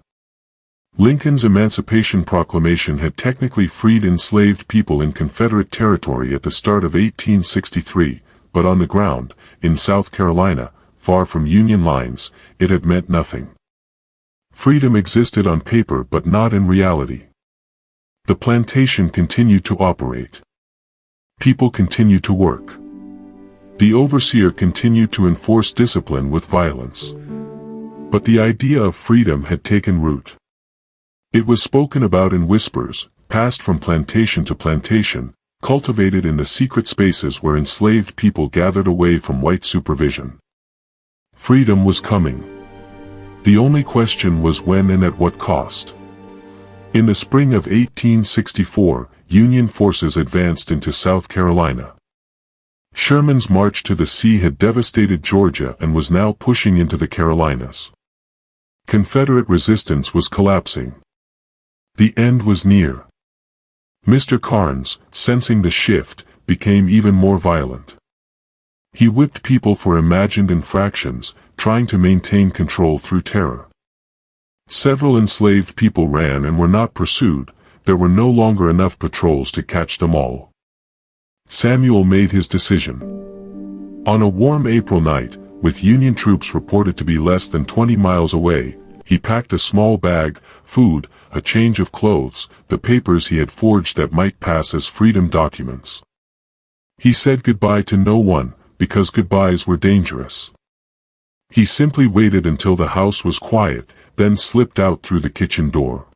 Lincoln's Emancipation Proclamation had technically freed enslaved people in Confederate territory at the start of 1863, but on the ground, in South Carolina, far from Union lines, it had meant nothing. Freedom existed on paper but not in reality. The plantation continued to operate. People continued to work. The overseer continued to enforce discipline with violence. But the idea of freedom had taken root. It was spoken about in whispers, passed from plantation to plantation, cultivated in the secret spaces where enslaved people gathered away from white supervision. Freedom was coming. The only question was when and at what cost. In the spring of 1864, Union forces advanced into South Carolina. Sherman's march to the sea had devastated Georgia and was now pushing into the Carolinas. Confederate resistance was collapsing. The end was near. Mr. Carnes, sensing the shift, became even more violent. He whipped people for imagined infractions, trying to maintain control through terror. Several enslaved people ran and were not pursued. There were no longer enough patrols to catch them all. Samuel made his decision. On a warm April night, with Union troops reported to be less than 20 miles away, he packed a small bag, food, a change of clothes, the papers he had forged that might pass as freedom documents. He said goodbye to no one, because goodbyes were dangerous. He simply waited until the house was quiet, then slipped out through the kitchen door.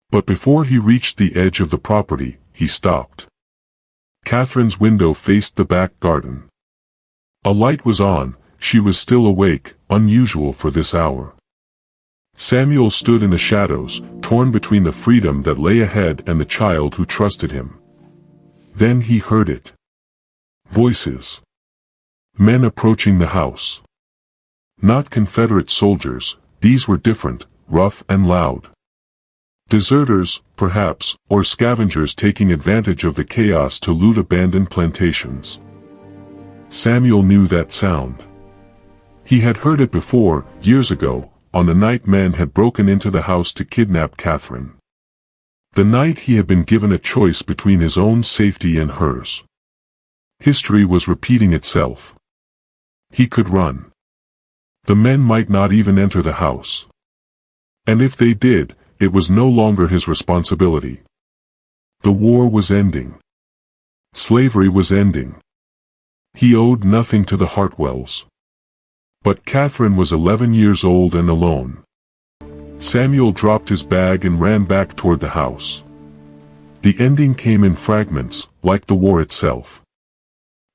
But before he reached the edge of the property, he stopped. Catherine's window faced the back garden. A light was on, she was still awake, unusual for this hour. Samuel stood in the shadows, torn between the freedom that lay ahead and the child who trusted him. Then he heard it. Voices. Men approaching the house. Not Confederate soldiers, these were different, rough and loud. Deserters, perhaps, or scavengers taking advantage of the chaos to loot abandoned plantations. Samuel knew that sound. He had heard it before, years ago, on the night men had broken into the house to kidnap Catherine. The night he had been given a choice between his own safety and hers. History was repeating itself. He could run. The men might not even enter the house. And if they did, it was no longer his responsibility. The war was ending. Slavery was ending. He owed nothing to the Hartwells. But Catherine was 11 years old and alone. Samuel dropped his bag and ran back toward the house. The ending came in fragments, like the war itself.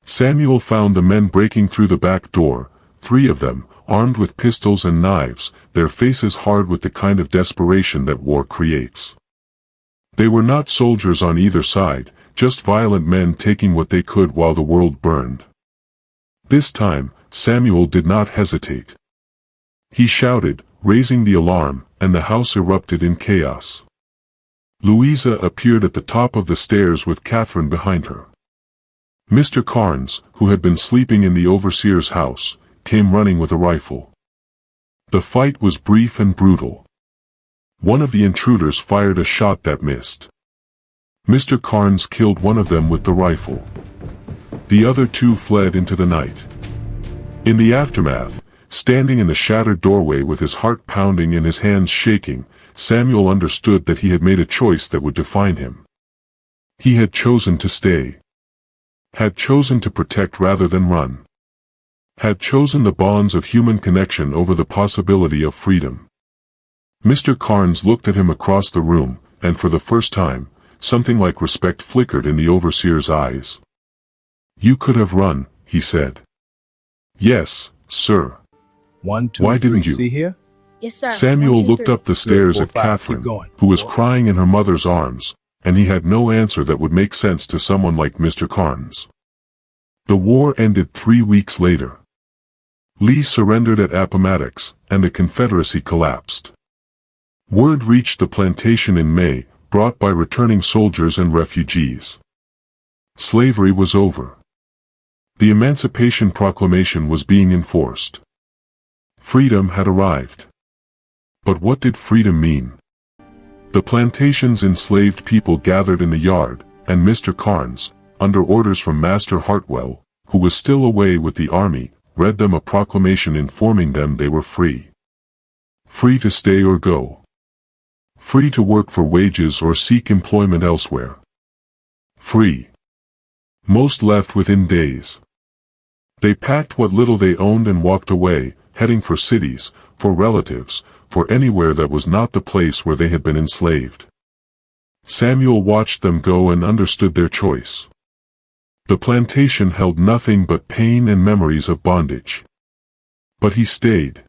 Samuel found the men breaking through the back door, 3 of them, armed with pistols and knives, their faces hard with the kind of desperation that war creates. They were not soldiers on either side, just violent men taking what they could while the world burned. This time, Samuel did not hesitate. He shouted, raising the alarm, and the house erupted in chaos. Louisa appeared at the top of the stairs with Catherine behind her. Mr. Carnes, who had been sleeping in the overseer's house, came running with a rifle. The fight was brief and brutal. One of the intruders fired a shot that missed. Mr. Carnes killed one of them with the rifle. The other 2 fled into the night. In the aftermath, standing in the shattered doorway with his heart pounding and his hands shaking, Samuel understood that he had made a choice that would define him. He had chosen to stay. Had chosen to protect rather than run. Had chosen the bonds of human connection over the possibility of freedom. Mr. Carnes looked at him across the room, and for the first time, something like respect flickered in the overseer's eyes. "You could have run," he said. "Yes, sir." 1, 2, Why 3, didn't you? see here? Yes, sir. Samuel 1, 2, looked 3. up the stairs 4, at 5, Catherine, keep going. who was crying in her mother's arms, and he had no answer that would make sense to someone like Mr. Carnes. The war ended 3 weeks later. Lee surrendered at Appomattox, and the Confederacy collapsed. Word reached the plantation in May, brought by returning soldiers and refugees. Slavery was over. The Emancipation Proclamation was being enforced. Freedom had arrived. But what did freedom mean? The plantation's enslaved people gathered in the yard, and Mr. Carnes, under orders from Master Hartwell, who was still away with the army, read them a proclamation informing them they were free. Free to stay or go. Free to work for wages or seek employment elsewhere. Free. Most left within days. They packed what little they owned and walked away, heading for cities, for relatives, for anywhere that was not the place where they had been enslaved. Samuel watched them go and understood their choice. The plantation held nothing but pain and memories of bondage. But he stayed.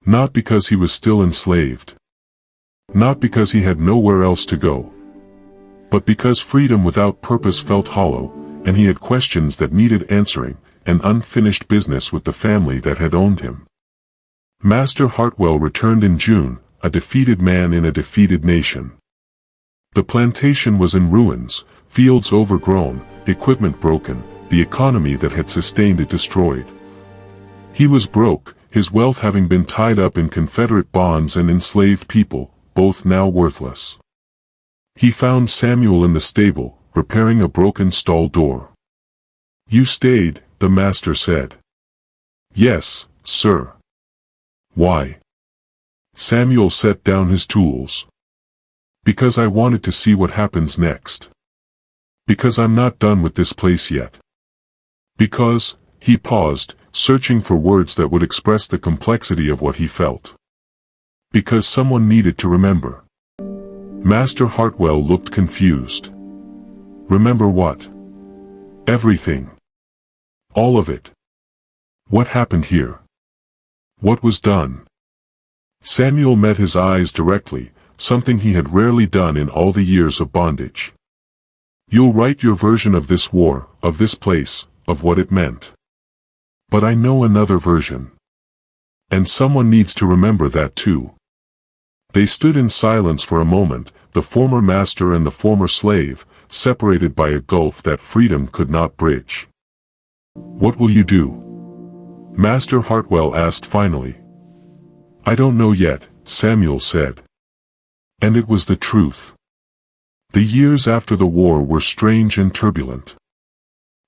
Not because he was still enslaved. Not because he had nowhere else to go. But because freedom without purpose felt hollow, and he had questions that needed answering, and unfinished business with the family that had owned him. Master Hartwell returned in June, a defeated man in a defeated nation. The plantation was in ruins, fields overgrown, equipment broken, the economy that had sustained it destroyed. He was broke, his wealth having been tied up in Confederate bonds and enslaved people, both now worthless. He found Samuel in the stable, repairing a broken stall door. "You stayed," the master said. "Yes, sir." "Why?" Samuel set down his tools. "Because I wanted to see what happens next. Because I'm not done with this place yet. Because," he paused, searching for words that would express the complexity of what he felt. "Because someone needed to remember." Master Hartwell looked confused. "Remember what?" "Everything. All of it. What happened here? What was done?" Samuel met his eyes directly, something he had rarely done in all the years of bondage. "You'll write your version of this war, of this place, of what it meant. But I know another version. And someone needs to remember that too." They stood in silence for a moment, the former master and the former slave, separated by a gulf that freedom could not bridge. "What will you do?" Master Hartwell asked finally. "I don't know yet," Samuel said. And it was the truth. The years after the war were strange and turbulent.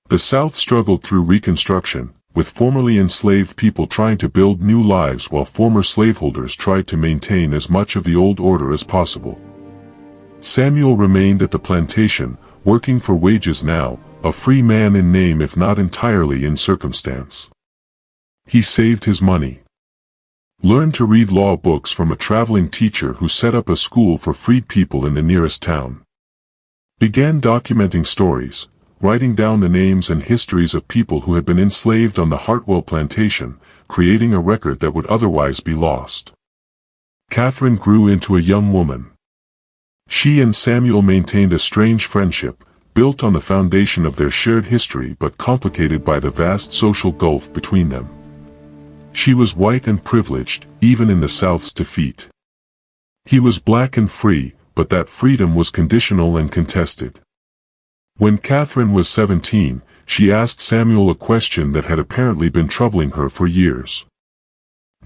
The South struggled through Reconstruction, with formerly enslaved people trying to build new lives while former slaveholders tried to maintain as much of the old order as possible. Samuel remained at the plantation, working for wages now, a free man in name if not entirely in circumstance. He saved his money. Learned to read law books from a traveling teacher who set up a school for freed people in the nearest town. Began documenting stories, writing down the names and histories of people who had been enslaved on the Hartwell plantation, creating a record that would otherwise be lost. Catherine grew into a young woman. She and Samuel maintained a strange friendship, built on the foundation of their shared history but complicated by the vast social gulf between them. She was white and privileged, even in the South's defeat. He was black and free, but that freedom was conditional and contested. When Catherine was 17, she asked Samuel a question that had apparently been troubling her for years.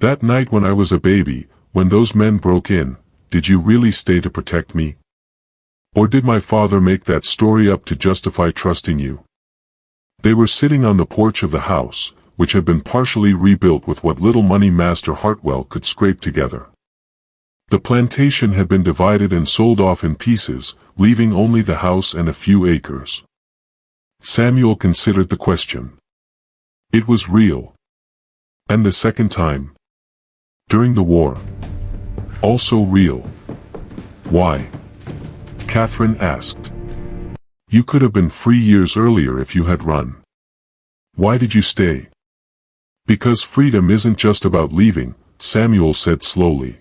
"That night when I was a baby, when those men broke in, did you really stay to protect me? Or did my father make that story up to justify trusting you?" They were sitting on the porch of the house, which had been partially rebuilt with what little money Master Hartwell could scrape together. The plantation had been divided and sold off in pieces, leaving only the house and a few acres. Samuel considered the question. It was real. And the second time? During the war. Also real. Why? Catherine asked. You could have been free years earlier if you had run. Why did you stay? Because freedom isn't just about leaving, Samuel said slowly.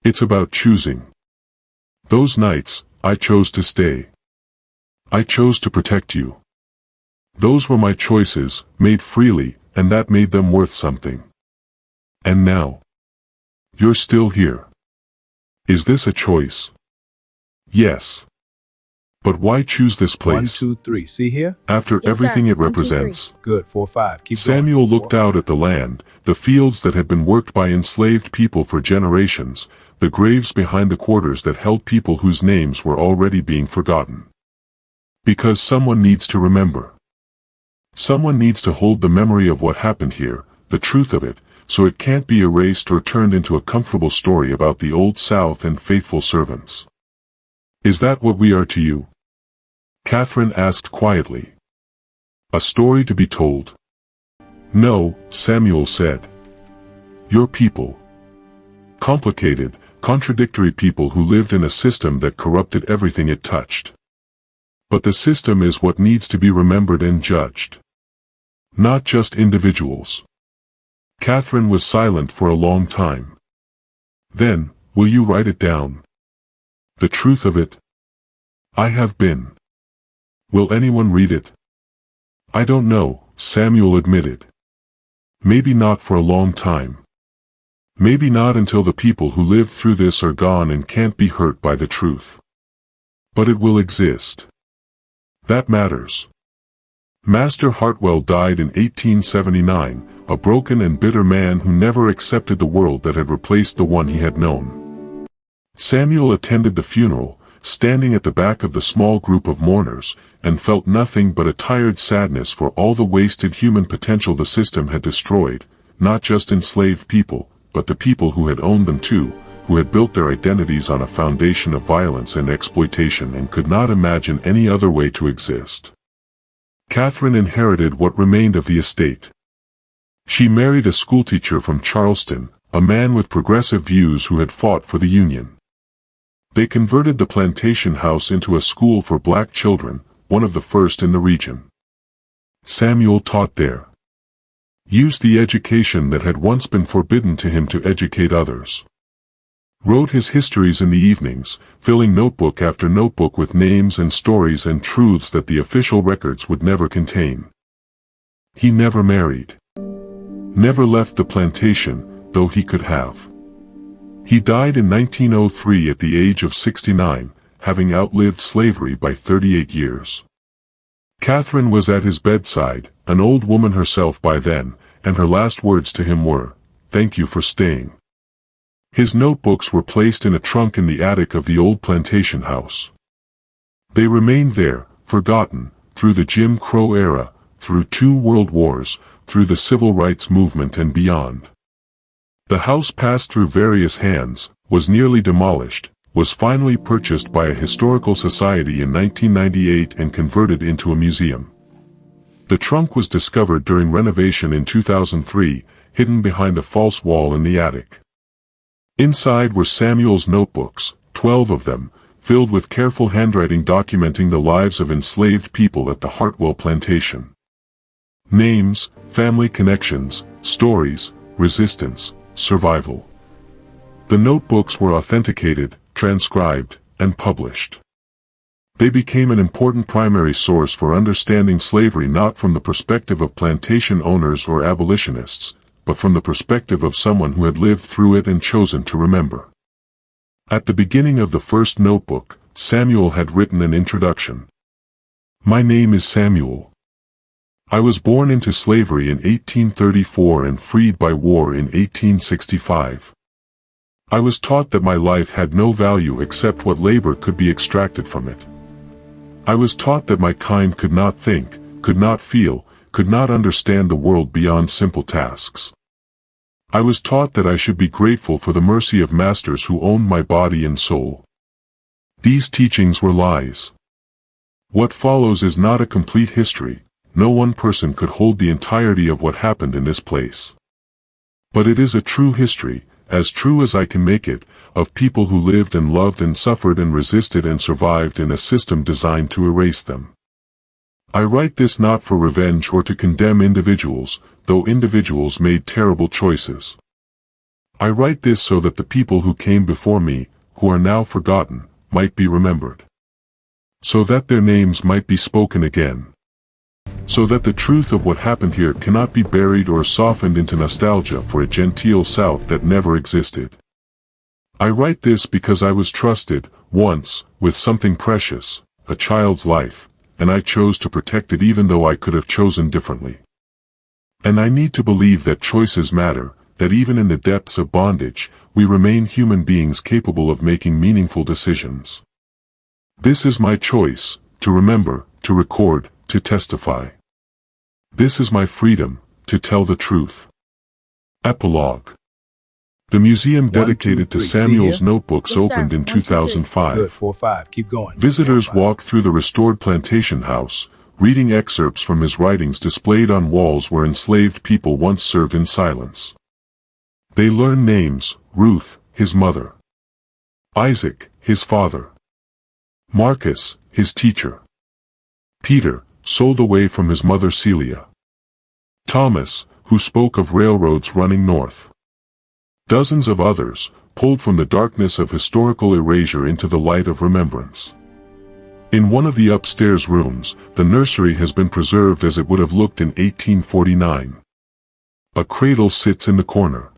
It's about choosing. Those nights, I chose to stay. I chose to protect you. Those were my choices, made freely, and that made them worth something. And now, you're still here. Is this a choice? Yes. But why choose this place? 1, 2, 3. See here? After Yes, everything sir. it 1, 2, 3. represents. Good. 4, 5. Keep Samuel going. looked out at the land, the fields that had been worked by enslaved people for generations, the graves behind the quarters that held people whose names were already being forgotten. Because someone needs to remember. Someone needs to hold the memory of what happened here, the truth of it, so it can't be erased or turned into a comfortable story about the Old South and faithful servants. Is that what we are to you? Catherine asked quietly. A story to be told? No, Samuel said. Your people. Complicated, contradictory people who lived in a system that corrupted everything it touched. But the system is what needs to be remembered and judged. Not just individuals. Catherine was silent for a long time. Then, will you write it down? The truth of it? I have been. Will anyone read it? I don't know, Samuel admitted. Maybe not for a long time. Maybe not until the people who lived through this are gone and can't be hurt by the truth. But it will exist. That matters. Master Hartwell died in 1879, a broken and bitter man who never accepted the world that had replaced the one he had known. Samuel attended the funeral, standing at the back of the small group of mourners, and felt nothing but a tired sadness for all the wasted human potential the system had destroyed, not just enslaved people, but the people who had owned them too, who had built their identities on a foundation of violence and exploitation and could not imagine any other way to exist. Catherine inherited what remained of the estate. She married a schoolteacher from Charleston, a man with progressive views who had fought for the Union. They converted the plantation house into a school for black children, one of the first in the region. Samuel taught there. Used the education that had once been forbidden to him to educate others. Wrote his histories in the evenings, filling notebook after notebook with names and stories and truths that the official records would never contain. He never married. Never left the plantation, though he could have. He died in 1903 at the age of 69, having outlived slavery by 38 years. Catherine was at his bedside, an old woman herself by then, and her last words to him were, "Thank you for staying." His notebooks were placed in a trunk in the attic of the old plantation house. They remained there, forgotten, through the Jim Crow era, through 2 world wars, through the civil rights movement and beyond. The house passed through various hands, was nearly demolished, was finally purchased by a historical society in 1998 and converted into a museum. The trunk was discovered during renovation in 2003, hidden behind a false wall in the attic. Inside were Samuel's notebooks, 12 of them, filled with careful handwriting documenting the lives of enslaved people at the Hartwell plantation. Names, family connections, stories, resistance, survival. The notebooks were authenticated, transcribed, and published. They became an important primary source for understanding slavery not from the perspective of plantation owners or abolitionists, but from the perspective of someone who had lived through it and chosen to remember. At the beginning of the first notebook, Samuel had written an introduction. My name is Samuel. I was born into slavery in 1834 and freed by war in 1865. I was taught that my life had no value except what labor could be extracted from it. I was taught that my kind could not think, could not feel, could not understand the world beyond simple tasks. I was taught that I should be grateful for the mercy of masters who owned my body and soul. These teachings were lies. What follows is not a complete history. No one person could hold the entirety of what happened in this place. But it is a true history, as true as I can make it, of people who lived and loved and suffered and resisted and survived in a system designed to erase them. I write this not for revenge or to condemn individuals, though individuals made terrible choices. I write this so that the people who came before me, who are now forgotten, might be remembered. So that their names might be spoken again. so that the truth of what happened here cannot be buried or softened into nostalgia for a genteel South that never existed. I write this because I was trusted, once, with something precious, a child's life, and I chose to protect it even though I could have chosen differently. And I need to believe that choices matter, that even in the depths of bondage, we remain human beings capable of making meaningful decisions. This is my choice, to remember, to record, to testify. This is my freedom, to tell the truth. Epilogue. The museum dedicated to Samuel's notebooks opened in 2005. Good, 4, 5. Keep going. Visitors walked through the restored plantation house, reading excerpts from his writings displayed on walls where enslaved people once served in silence. They learned names: Ruth, his mother; Isaac, his father; Marcus, his teacher; Peter, sold away from his mother Celia; Thomas, who spoke of railroads running north. Dozens of others, pulled from the darkness of historical erasure into the light of remembrance. In one of the upstairs rooms, the nursery has been preserved as it would have looked in 1849. A cradle sits in the corner.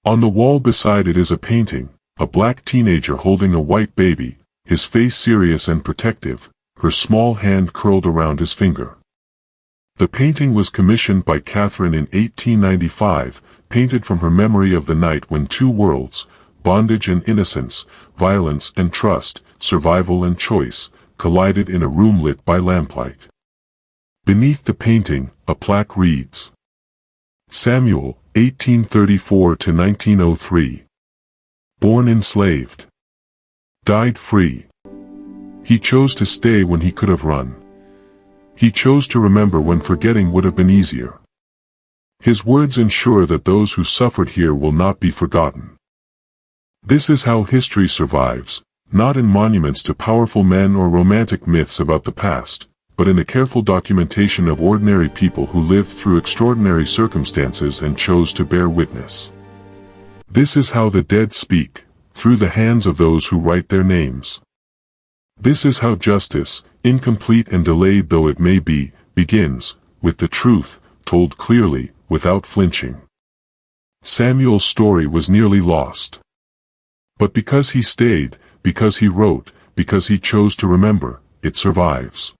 On the wall beside it is a painting, a black teenager holding a white baby, his face serious and protective, her small hand curled around his finger. The painting was commissioned by Catherine in 1895, painted from her memory of the night when two worlds, bondage and innocence, violence and trust, survival and choice, collided in a room lit by lamplight. Beneath the painting, a plaque reads, Samuel, 1834 to 1903. Born enslaved. Died free. He chose to stay when he could have run. He chose to remember when forgetting would have been easier. His words ensure that those who suffered here will not be forgotten. This is how history survives, not in monuments to powerful men or romantic myths about the past, but in the careful documentation of ordinary people who lived through extraordinary circumstances and chose to bear witness. This is how the dead speak, through the hands of those who write their names. This is how justice, incomplete and delayed though it may be, begins, with the truth, told clearly, without flinching. Samuel's story was nearly lost. But because he stayed, because he wrote, because he chose to remember, it survives.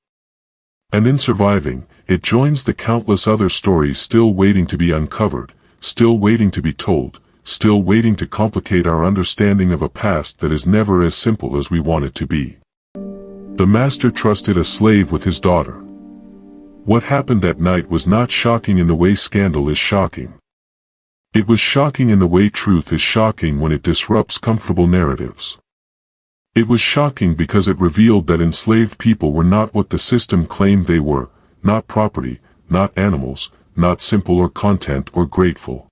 And in surviving, it joins the countless other stories still waiting to be uncovered, still waiting to be told, still waiting to complicate our understanding of a past that is never as simple as we want it to be. The master trusted a slave with his daughter. What happened that night was not shocking in the way scandal is shocking. It was shocking in the way truth is shocking when it disrupts comfortable narratives. It was shocking because it revealed that enslaved people were not what the system claimed they were, not property, not animals, not simple or content or grateful.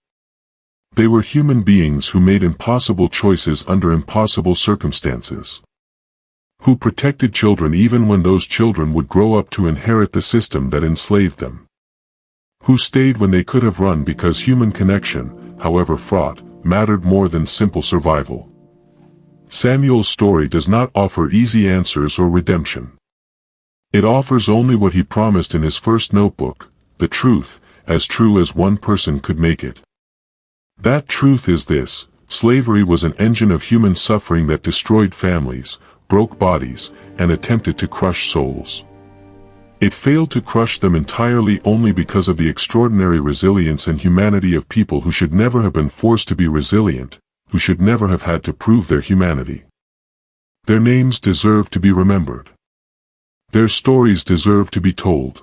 They were human beings who made impossible choices under impossible circumstances. Who protected children even when those children would grow up to inherit the system that enslaved them. Who stayed when they could have run because human connection, however fraught, mattered more than simple survival. Samuel's story does not offer easy answers or redemption. It offers only what he promised in his first notebook, the truth, as true as one person could make it. That truth is this: slavery was an engine of human suffering that destroyed families, broke bodies, and attempted to crush souls. It failed to crush them entirely only because of the extraordinary resilience and humanity of people who should never have been forced to be resilient, who should never have had to prove their humanity. Their names deserve to be remembered. Their stories deserve to be told.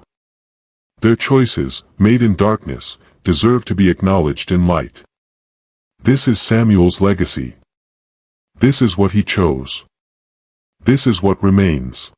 Their choices, made in darkness, deserve to be acknowledged in light. This is Samuel's legacy. This is what he chose. This is what remains.